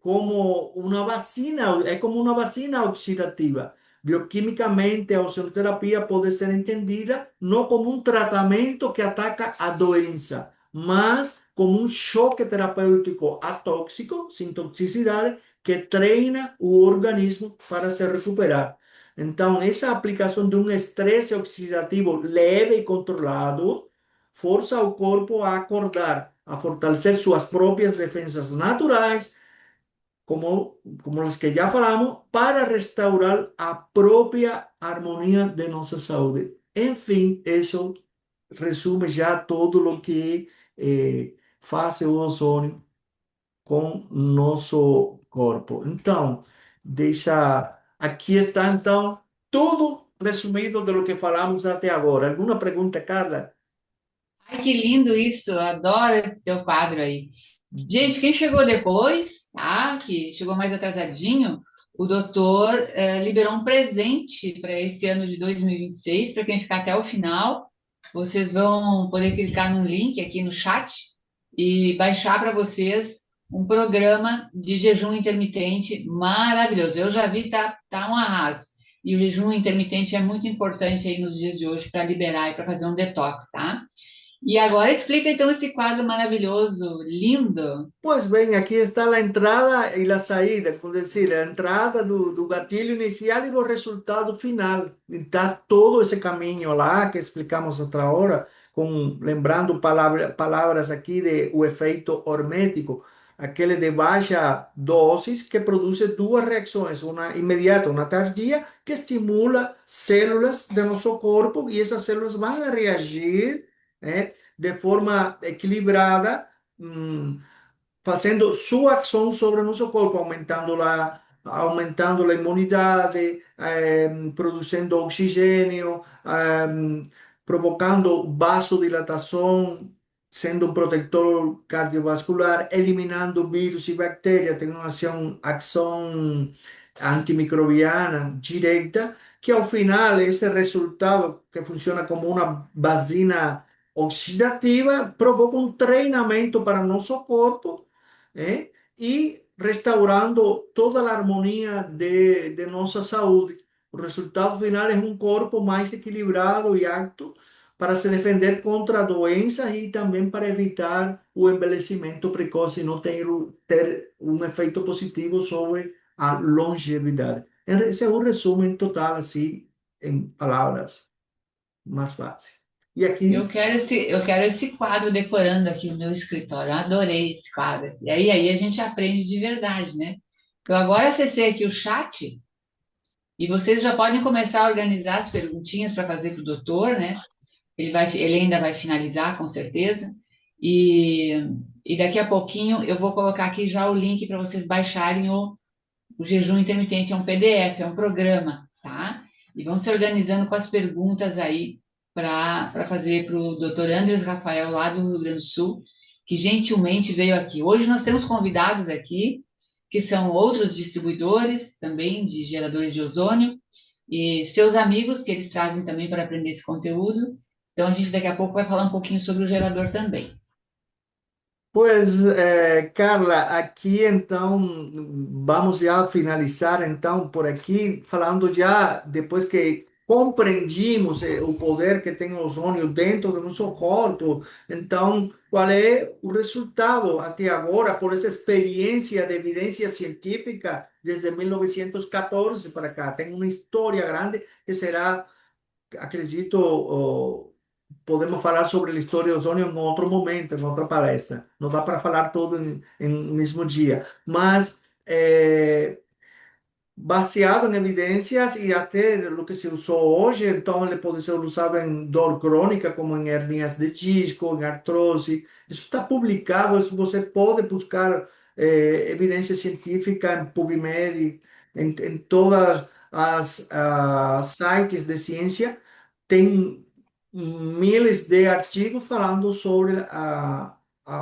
como uma vacina, é como uma vacina oxidativa. Bioquimicamente, a ozonoterapia pode ser entendida não como um tratamento que ataca a doença, mas como um choque terapêutico atóxico, sem toxicidade, que treina o organismo para se recuperar. Então, essa aplicação de um estresse oxidativo leve e controlado força o corpo a acordar, a fortalecer suas próprias defensas naturais, como as que já falamos, para restaurar a própria harmonia de nossa saúde. Enfim, isso resume já todo o que faz o ozônio com nosso corpo. Então, aqui está então tudo resumido do que falamos até agora. Alguma pergunta, Carla? Ai, que lindo isso! Adoro esse teu quadro aí. Gente, quem chegou depois, tá? Que chegou mais atrasadinho, o doutor liberou um presente para esse ano de 2026, para quem ficar até o final. Vocês vão poder clicar num link aqui no chat e baixar para vocês um programa de jejum intermitente maravilhoso. Eu já vi, tá um arraso. E o jejum intermitente é muito importante aí nos dias de hoje para liberar e para fazer um detox, tá? E agora explica então esse quadro maravilhoso, lindo. Pois bem, aqui está a entrada e a saída, por dizer, a entrada do gatilho inicial e o resultado final. Está todo esse caminho lá que explicamos outra hora, lembrando palavras aqui de o efeito hormético, aquele de baixa dose que produz duas reações, uma imediata, uma tardia, que estimula células do nosso corpo e essas células vão reagir, de forma equilibrada. fazendo sua ação sobre o nosso corpo, aumentando a imunidade, produzindo oxigênio, provocando vasodilatação, sendo um protetor cardiovascular, eliminando vírus e bactérias, tem uma ação antimicrobiana direta, que ao final esse resultado, que funciona como uma vacina oxidativa, provoca um treinamento para o nosso corpo, e restaurando toda a harmonia de nossa saúde. O resultado final é um corpo mais equilibrado e apto para se defender contra doenças e também para evitar o envelhecimento precoce e não ter um efeito positivo sobre a longevidade. Esse é um resumo total, assim, em palavras mais fáceis. E aqui, Eu quero esse quadro decorando aqui no meu escritório. Eu adorei esse quadro. E aí a gente aprende de verdade, né? Eu agora acessei aqui o chat e vocês já podem começar a organizar as perguntinhas para fazer para o doutor, né? Ele ainda vai finalizar, com certeza. E, e daqui a pouquinho eu vou colocar aqui já o link para vocês baixarem o jejum intermitente. É um PDF, é um programa, tá? E vão se organizando com as perguntas aí para fazer para o doutor Andres Rafael, lá do Rio Grande do Sul, que gentilmente veio aqui. Hoje nós temos convidados aqui, que são outros distribuidores também de geradores de ozônio, e seus amigos, que eles trazem também para aprender esse conteúdo. Então, a gente daqui a pouco vai falar um pouquinho sobre o gerador também. pues, Carla, aqui então vamos já finalizar então por aqui falando já depois que compreendimos o poder que tem o ozônio dentro do nosso corpo. Então, qual é o resultado até agora por essa experiência de evidência científica desde 1914 para cá? Tem uma história grande que será, acredito, podemos falar sobre a história do ozônio em outro momento, em outra palestra. Não dá para falar tudo em um mesmo dia. Mas, baseado em evidências e até o que se usou hoje, então ele pode ser usado em dor crônica, como em hernias de disco, em artrose. Isso está publicado, isso você pode buscar evidência científica em PubMed, em todas as sites de ciência, tem miles de artigos falando sobre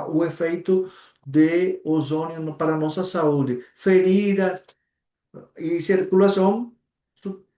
o efeito de ozônio para a nossa saúde. Feridas, y circulación,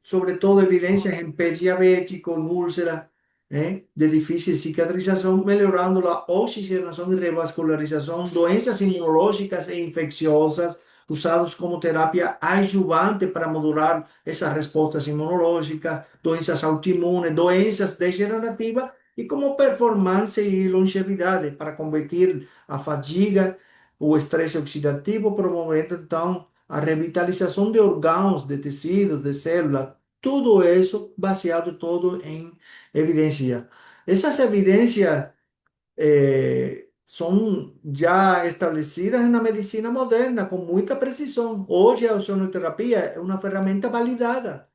sobre todo evidencias en pez diabético, en úlcera, de difícil cicatrización, mejorando la oxigenación y revascularización, doenças inmunológicas e infecciosas, usados como terapia adjuvante para modular esas respostas inmunológicas, doenças autoimunes, doenças degenerativas y como performance y longevidade para combatir a fadiga, o estresse oxidativo, promovendo então a revitalização de órgãos, de tecidos, de células, tudo isso baseado todo em evidência. Essas evidências são já estabelecidas na medicina moderna com muita precisão. Hoje a ozonoterapia é uma ferramenta validada.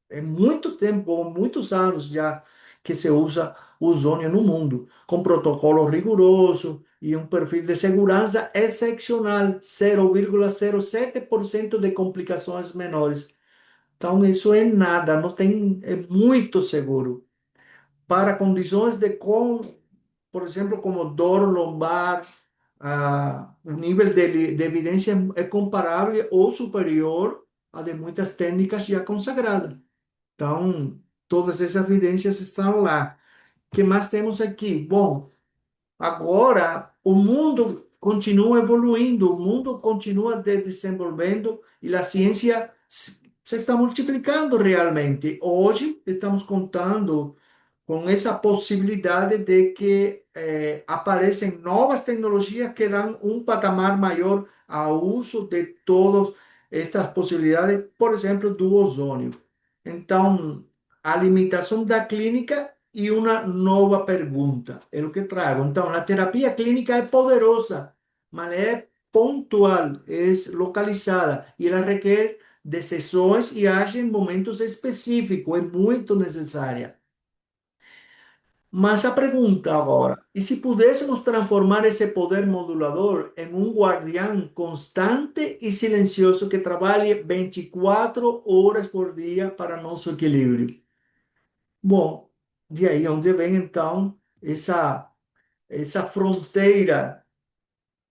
É muito tempo, muitos anos já que se usa o ozônio no mundo, com protocolo rigoroso e um perfil de segurança excepcional, 0,07% de complicações menores. Então, isso é nada, não tem, é muito seguro. Para condições por exemplo, como dor lombar, o nível de evidência é comparável ou superior a de muitas técnicas já consagradas. Então, todas essas evidências estão lá. O que mais temos aqui? Bom, agora o mundo continua evoluindo, o mundo continua desenvolvendo e a ciência se está multiplicando realmente. Hoje estamos contando com essa possibilidade de que aparecem novas tecnologias que dão um patamar maior ao uso de todas estas possibilidades, por exemplo, do ozônio. Então, a limitação da clínica e uma nova pergunta é o que trago. Então, a terapia clínica é poderosa, mas é pontual, é localizada e ela requer de sessões e age em momentos específicos, é muito necessária. Mas a pergunta agora, e se pudéssemos transformar esse poder modulador em um guardião constante e silencioso que trabalhe 24 horas por dia para nosso equilíbrio? Bom, de aí onde vem então essa fronteira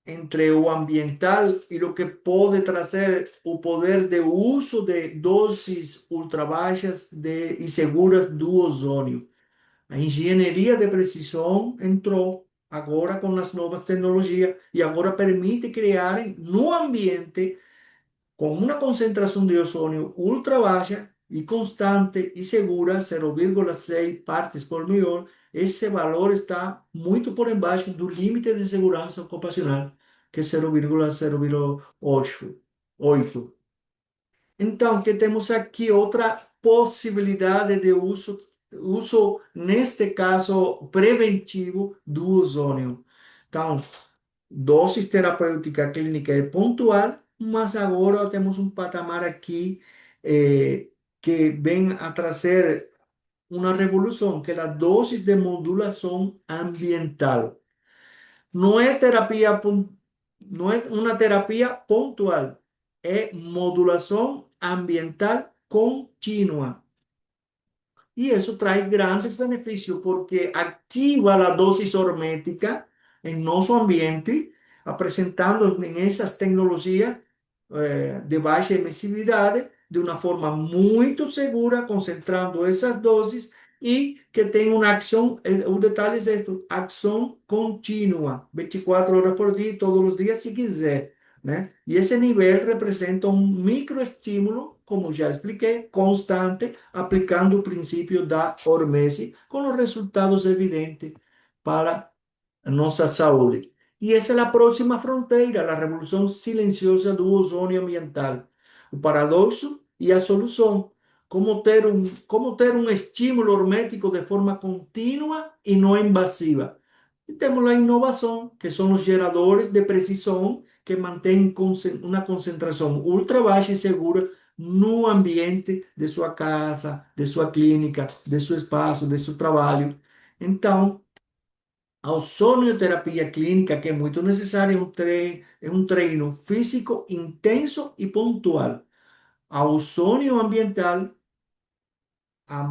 entre o ambiental e o que pode trazer o poder de uso de doses ultra baixas e seguras do ozônio. A engenharia de precisão entrou agora com as novas tecnologias e agora permite criar no ambiente com uma concentração de ozônio ultra baixa e constante e segura, 0,6 partes por milhão. Esse valor está muito por embaixo do limite de segurança ocupacional, que é 0,008. Então, que temos aqui outra possibilidade de uso neste caso preventivo do ozônio. Então, doses terapêutica clínica é pontual, mas agora temos um patamar aqui que vem a trazer uma revolução, que é a dose de modulação ambiental. Não é terapia, não é uma terapia pontual, é modulação ambiental contínua. E isso traz grandes benefícios, porque ativa a dose hormética em nosso ambiente, apresentando em essas tecnologias de baixa emissividade, de uma forma muito segura, concentrando essas doses e que tem uma ação, o detalhe é isso, ação contínua, 24 horas por dia, todos os dias, se quiser, né? E esse nível representa um microestímulo, como já expliquei, constante, aplicando o princípio da hormese, com os resultados evidentes para a nossa saúde. E essa é a próxima fronteira, a revolução silenciosa do ozônio ambiental. O paradoxo e a solução. Como ter um estímulo hormético de forma contínua e não invasiva. E temos a inovação, que são os geradores de precisão que mantêm uma concentração ultra baixa e segura no ambiente de sua casa, de sua clínica, de seu espaço, de seu trabalho. Então, a ozonioterapia clínica, que é muito necessária, é um treino físico intenso e pontual. A ozônio ambiental, a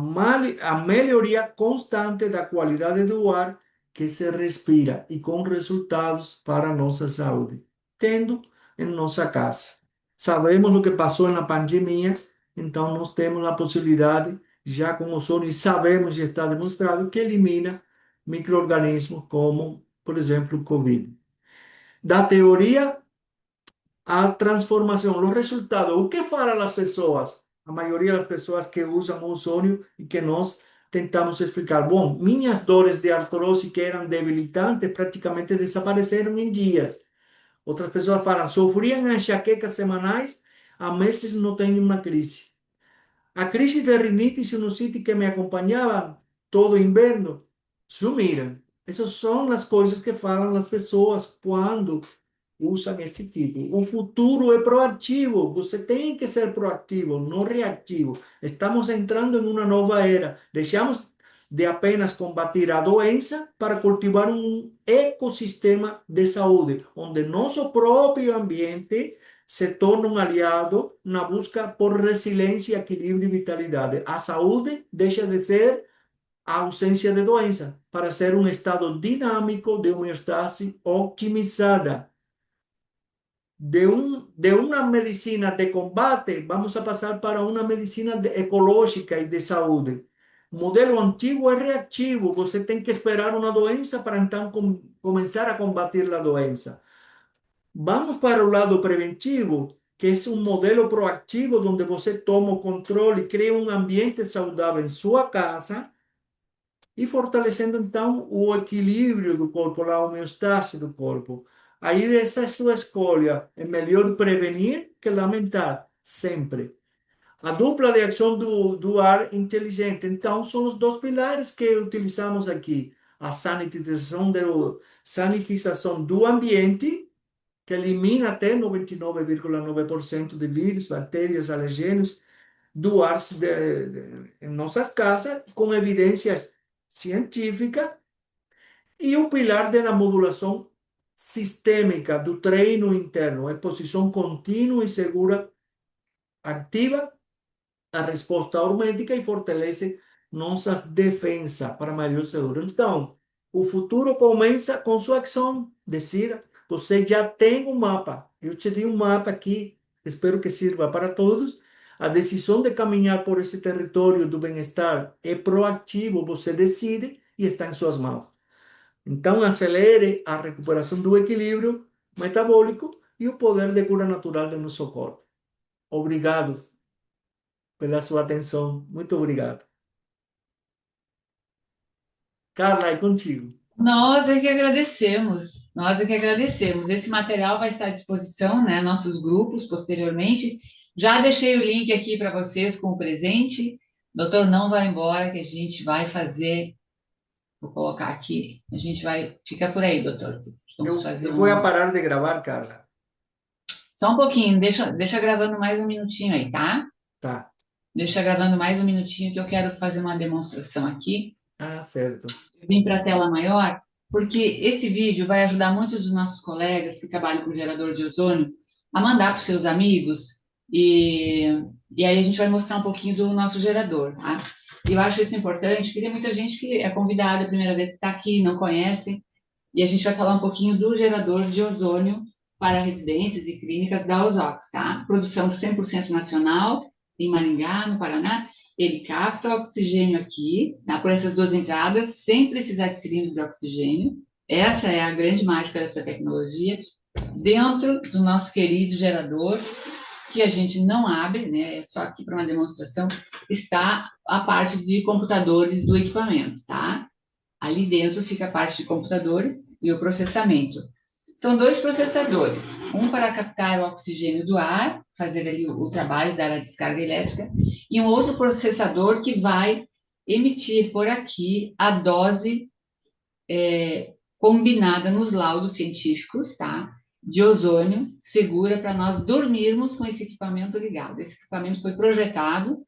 melhoria constante da qualidade do ar que se respira e com resultados para a nossa saúde, tendo em nossa casa. Sabemos o que passou na pandemia, então nós temos a possibilidade, já com ozônio, e sabemos e está demonstrado que elimina micro-organismos como, por exemplo, o Covid. Da teoria à transformação, os resultados, o que farão as pessoas? A maioria das pessoas que usam ozônio e que nós tentamos explicar. Bom, minhas dores de artrose que eram debilitantes praticamente desapareceram em dias. Outras pessoas falam, sofriam enxaquecas semanais, há meses não tenho uma crise. A crise de rinite e sinusite que me acompanhava todo inverno sumiram. Essas são as coisas que falam as pessoas quando usam este tipo. O futuro é proativo. Você tem que ser proativo, não reativo. Estamos entrando em uma nova era. Deixamos de apenas combater a doença para cultivar um ecossistema de saúde, onde nosso próprio ambiente se torna um aliado na busca por resiliência, equilíbrio e vitalidade. A saúde deixa de ser a ausência de doença para ser um estado dinâmico de homeostase otimizada. De uma medicina de combate, vamos a passar para uma medicina ecológica e de saúde. O modelo antigo é reativo, você tem que esperar uma doença para então começar a combater a doença. Vamos para o lado preventivo, que é um modelo proativo, onde você toma o controle, cria um ambiente saudável em sua casa, e fortalecendo então o equilíbrio do corpo, a homeostase do corpo. Aí essa é a sua escolha. É melhor prevenir que lamentar, sempre. A dupla de ação do ar inteligente. Então, são os dois pilares que utilizamos aqui. A sanitização do ambiente, que elimina até 99,9% de vírus, bactérias, alergênios, do ar em nossas casas, com evidências científica e o pilar da modulação sistêmica do treino interno, exposição contínua e segura ativa a resposta hormética e fortalece nossas defensas para maior segurança. Então, o futuro começa com sua ação. Decida. Você já tem um mapa. Eu te dei um mapa aqui. Espero que sirva para todos. A decisão de caminhar por esse território do bem-estar é proativo. Você decide e está em suas mãos. Então, acelere a recuperação do equilíbrio metabólico e o poder de cura natural do nosso corpo. Obrigado pela sua atenção. Muito obrigado. Carla, é contigo. Nós é que agradecemos, nós é que agradecemos. Esse material vai estar à disposição, né, nossos grupos, posteriormente. Já deixei o link aqui para vocês com o presente. Doutor, não vai embora, que a gente vai fazer. Vou colocar aqui. A gente vai. Fica por aí, doutor. Vamos fazer Eu vou parar de gravar, Carla. Só um pouquinho, deixa gravando mais um minutinho aí, tá? Tá. Deixa gravando mais um minutinho que eu quero fazer uma demonstração aqui. Ah, certo. Eu vim para a tela maior, porque esse vídeo vai ajudar muitos dos nossos colegas que trabalham com gerador de ozônio a mandar para os seus amigos e, e aí a gente vai mostrar um pouquinho do nosso gerador, tá? E eu acho isso importante, porque tem muita gente que é convidada a primeira vez que está aqui, não conhece, e a gente vai falar um pouquinho do gerador de ozônio para residências e clínicas da Ozox, tá? Produção 100% nacional, em Maringá, no Paraná. Ele capta oxigênio aqui, tá? Por essas duas entradas, sem precisar de cilindro de oxigênio. Essa é a grande mágica dessa tecnologia. Dentro do nosso querido gerador, que a gente não abre, né? É só aqui para uma demonstração, está a parte de computadores do equipamento, tá? Ali dentro fica a parte de computadores e o processamento. São dois processadores, um para captar o oxigênio do ar, fazer ali o trabalho, dar a descarga elétrica, e um outro processador que vai emitir por aqui a dose combinada nos laudos científicos, tá? De ozônio, segura para nós dormirmos com esse equipamento ligado. Esse equipamento foi projetado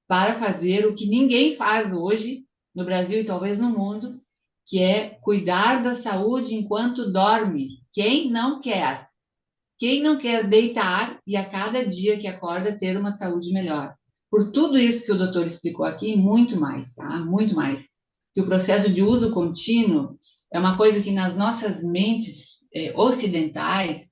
para fazer o que ninguém faz hoje no Brasil e talvez no mundo, que é cuidar da saúde enquanto dorme. Quem não quer? Quem não quer deitar e a cada dia que acorda ter uma saúde melhor? Por tudo isso que o doutor explicou aqui, muito mais, tá? Muito mais. Que o processo de uso contínuo é uma coisa que nas nossas mentes ocidentais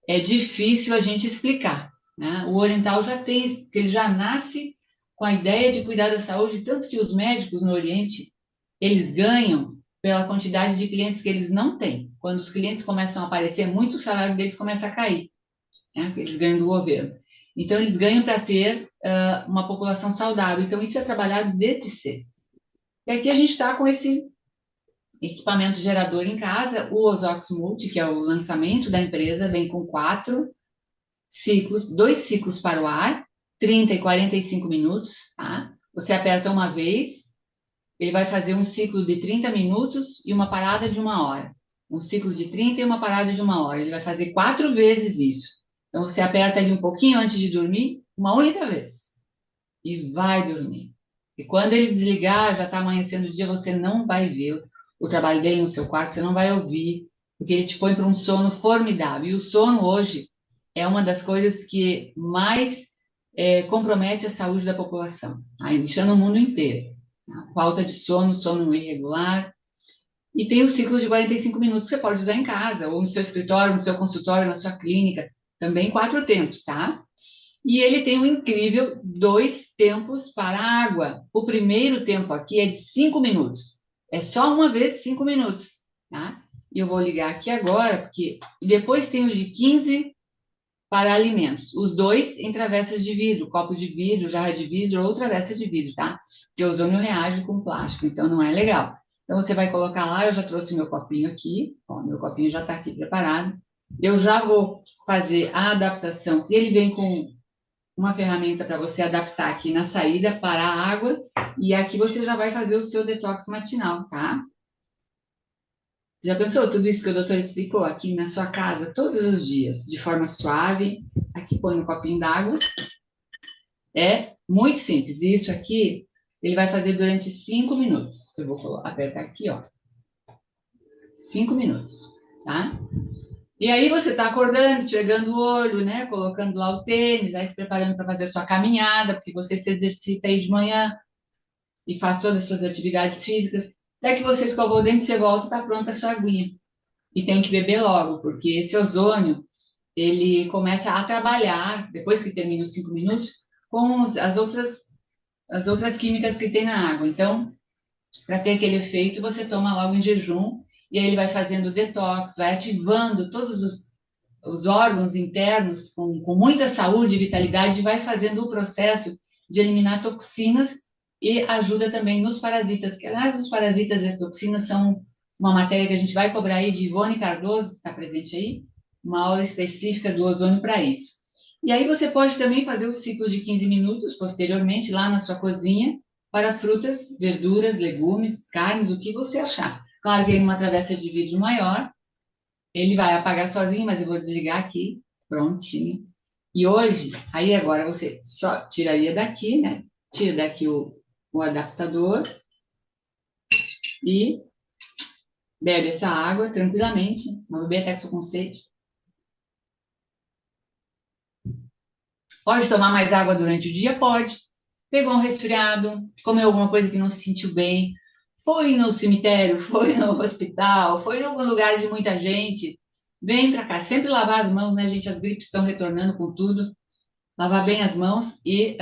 é difícil a gente explicar, né? O oriental já tem, ele já nasce com a ideia de cuidar da saúde, tanto que os médicos no Oriente, eles ganham pela quantidade de clientes que eles não têm. Quando os clientes começam a aparecer, muito o salário deles começa a cair, né? Porque eles ganham do governo. Então, eles ganham para ter uma população saudável. Então, isso é trabalhado desde cedo. E aqui a gente está com esse equipamento gerador em casa, o Ozox Multi, que é o lançamento da empresa, vem com 4 ciclos, 2 ciclos para o ar, 30 e 45 minutos, tá? Você aperta uma vez, ele vai fazer um ciclo de 30 minutos e uma parada de 1 hora. Um ciclo de 30 e uma parada de 1 hora. Ele vai fazer 4 vezes isso. Então, você aperta ali um pouquinho antes de dormir, uma única vez. E vai dormir. E quando ele desligar, já está amanhecendo o dia, você não vai ver o trabalho dele no seu quarto, você não vai ouvir, porque ele te põe para um sono formidável. E o sono hoje é uma das coisas que mais compromete a saúde da população, tá? Deixando o mundo inteiro. Tá? Falta de sono, sono irregular. E tem o ciclo de 45 minutos que você pode usar em casa, ou no seu escritório, no seu consultório, na sua clínica. Também 4 tempos, tá? E ele tem um incrível 2 tempos para a água. O primeiro tempo aqui é de 5 minutos. É só uma vez 5 minutos, tá? E eu vou ligar aqui agora, porque depois tem o de 15 para alimentos. Os dois em travessas de vidro, copo de vidro, jarra de vidro ou travessa de vidro, tá? Porque o ozônio reage com plástico, então não é legal. Então você vai colocar lá, eu já trouxe meu copinho aqui, ó, meu copinho já está aqui preparado. Eu já vou fazer a adaptação, ele vem com uma ferramenta para você adaptar aqui na saída para a água, e aqui você já vai fazer o seu detox matinal, tá? Já pensou tudo isso que o doutor explicou aqui na sua casa, todos os dias, de forma suave? Aqui põe um copinho d'água. É muito simples. E isso aqui Ele vai fazer durante 5 minutos. Eu vou apertar aqui, ó. 5 minutos, tá? E aí você está acordando, esfregando o olho, né? Colocando lá o tênis, aí se preparando para fazer a sua caminhada, porque você se exercita aí de manhã e faz todas as suas atividades físicas. Até que você escovou o dente, você volta, está pronta a sua aguinha. E tem que beber logo, porque esse ozônio, ele começa a trabalhar, depois que termina os 5 minutos, com as outras químicas que tem na água. Então, para ter aquele efeito, você toma logo em jejum, e aí ele vai fazendo detox, vai ativando todos os órgãos internos com muita saúde e vitalidade, e vai fazendo o processo de eliminar toxinas e ajuda também nos parasitas, que aliás, os parasitas e as toxinas são uma matéria que a gente vai cobrar aí de Ivone Cardoso, que está presente aí, uma aula específica do ozônio para isso. E aí você pode também fazer o ciclo de 15 minutos posteriormente lá na sua cozinha para frutas, verduras, legumes, carnes, o que você achar. Claro que em uma travessa de vidro maior, ele vai apagar sozinho, mas eu vou desligar aqui, prontinho. E hoje, aí agora você só tiraria daqui, né? Tira daqui o adaptador e bebe essa água tranquilamente. Vou beber até que tô com sede. Pode tomar mais água durante o dia? Pode. Pegou um resfriado, comeu alguma coisa que não se sentiu bem, foi no cemitério, foi no hospital, foi em algum lugar de muita gente. Vem para cá, sempre lavar as mãos, né, gente? As gripes estão retornando com tudo. Lavar bem as mãos e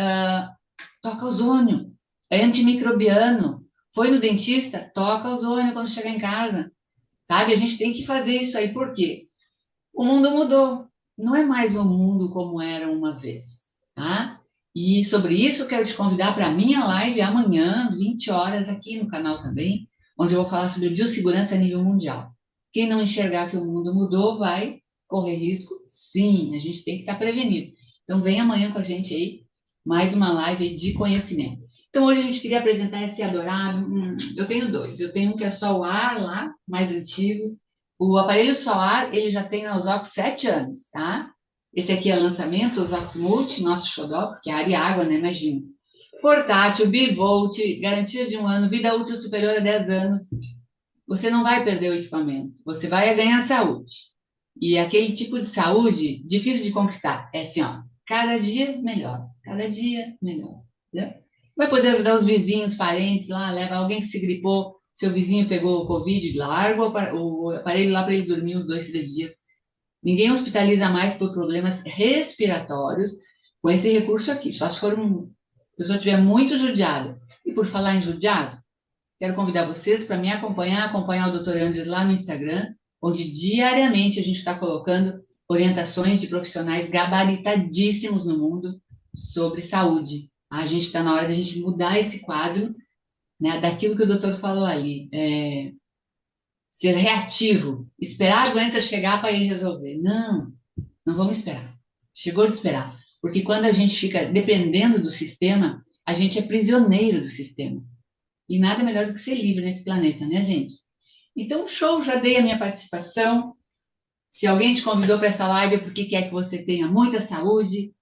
toca ozônio. É antimicrobiano. Foi no dentista? Toca ozônio quando chegar em casa. Sabe? A gente tem que fazer isso aí. Por quê? O mundo mudou. Não é mais o mundo como era uma vez, tá? E sobre isso eu quero te convidar para a minha live amanhã, 20 horas, aqui no canal também, onde eu vou falar sobre biossegurança a nível mundial. Quem não enxergar que o mundo mudou vai correr risco? Sim, a gente tem que estar prevenido. Então vem amanhã com a gente aí, mais uma live de conhecimento. Então hoje a gente queria apresentar esse adorado. Eu tenho dois. Eu tenho um que é só o ar lá, mais antigo, o aparelho solar, ele já tem na Osóculos 7 anos, tá? Esse aqui é o lançamento, Osóculos Multi, nosso xodó, que é área e água, né? Imagina. Portátil, bivolt, garantia de 1 ano, vida útil superior a 10 anos. Você não vai perder o equipamento, você vai ganhar saúde. E aquele tipo de saúde difícil de conquistar. É assim, ó, cada dia melhor, cada dia melhor. Entendeu? Vai poder ajudar os vizinhos, parentes lá, leva alguém que se gripou, seu vizinho pegou o Covid, larga o aparelho lá para ele dormir uns 2, 3 dias. Ninguém hospitaliza mais por problemas respiratórios com esse recurso aqui, só se for a pessoa estiver muito judiada. E por falar em judiado, quero convidar vocês para me acompanhar o Dr. Andres lá no Instagram, onde diariamente a gente está colocando orientações de profissionais gabaritadíssimos no mundo sobre saúde. A gente está na hora de a gente mudar esse quadro, né, daquilo que o doutor falou ali, ser reativo, esperar a doença chegar para ir resolver. Não, não vamos esperar. Chegou de esperar. Porque quando a gente fica dependendo do sistema, a gente é prisioneiro do sistema. E nada melhor do que ser livre nesse planeta, né, gente? Então, show, já dei a minha participação. Se alguém te convidou para essa live é porque quer que você tenha muita saúde,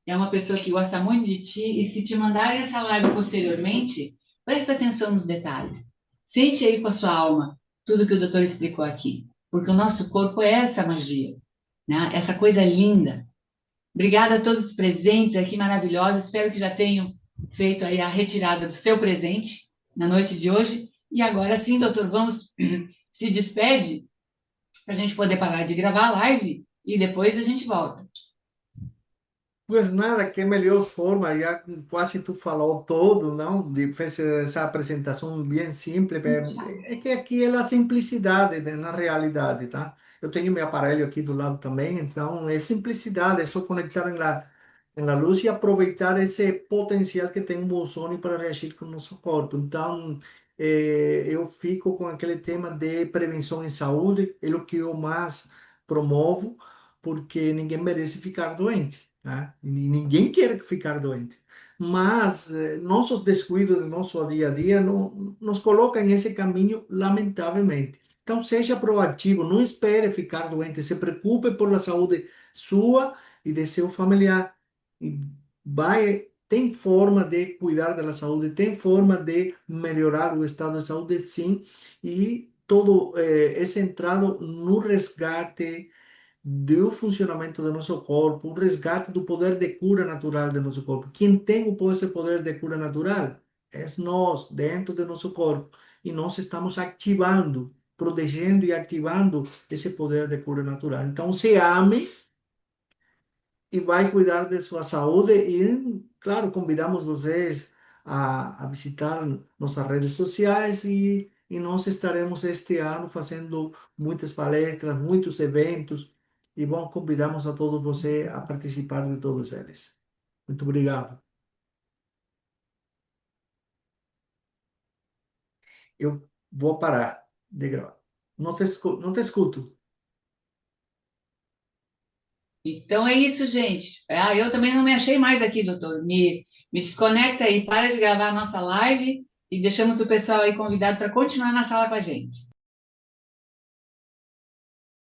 é uma pessoa que gosta muito de ti, e se te mandarem essa live posteriormente, presta atenção nos detalhes. Sente aí com a sua alma tudo que o doutor explicou aqui, porque o nosso corpo é essa magia, né? Essa coisa linda. Obrigada a todos os presentes aqui, maravilhosos. Espero que já tenham feito aí a retirada do seu presente na noite de hoje. E agora sim, doutor, vamos se despede para a gente poder parar de gravar a live e depois a gente volta. Pues nada, qué mejor forma, ya quase tu falou todo, não? Fez essa apresentação bem simples, é que aqui é a simplicidade né, na realidade, tá? Eu tenho meu aparelho aqui do lado também, então é simplicidade, é só conectar na luz e aproveitar esse potencial que tem o ozônio para reagir com o nosso corpo. Então, eu fico com aquele tema de prevenção em saúde, é o que eu mais promovo, porque ninguém merece ficar doente, né? E ninguém quer ficar doente. Mas nossos descuidos do nosso dia a dia nos colocam nesse caminho, lamentavelmente. Então, seja proativo, não espere ficar doente, se preocupe por a saúde sua e de seu familiar. E vai tem forma de cuidar da saúde, tem forma de melhorar o estado de saúde, sim, e todo é centrado no resgate do funcionamento do nosso corpo, o resgate do poder de cura natural do nosso corpo. Quem tem esse poder de cura natural é nós, dentro do nosso corpo, e nós estamos ativando, protegendo e ativando esse poder de cura natural. Então, se ame e vai cuidar de sua saúde. E, claro, convidamos vocês a visitar nossas redes sociais e nós estaremos este ano fazendo muitas palestras, muitos eventos. E, bom, convidamos a todos vocês a participar de todos eles. Muito obrigado. Eu vou parar de gravar. Não te escuto. Então é isso, gente. Ah, eu também não me achei mais aqui, doutor. Me desconecta aí, para de gravar a nossa live e deixamos o pessoal aí convidado para continuar na sala com a gente.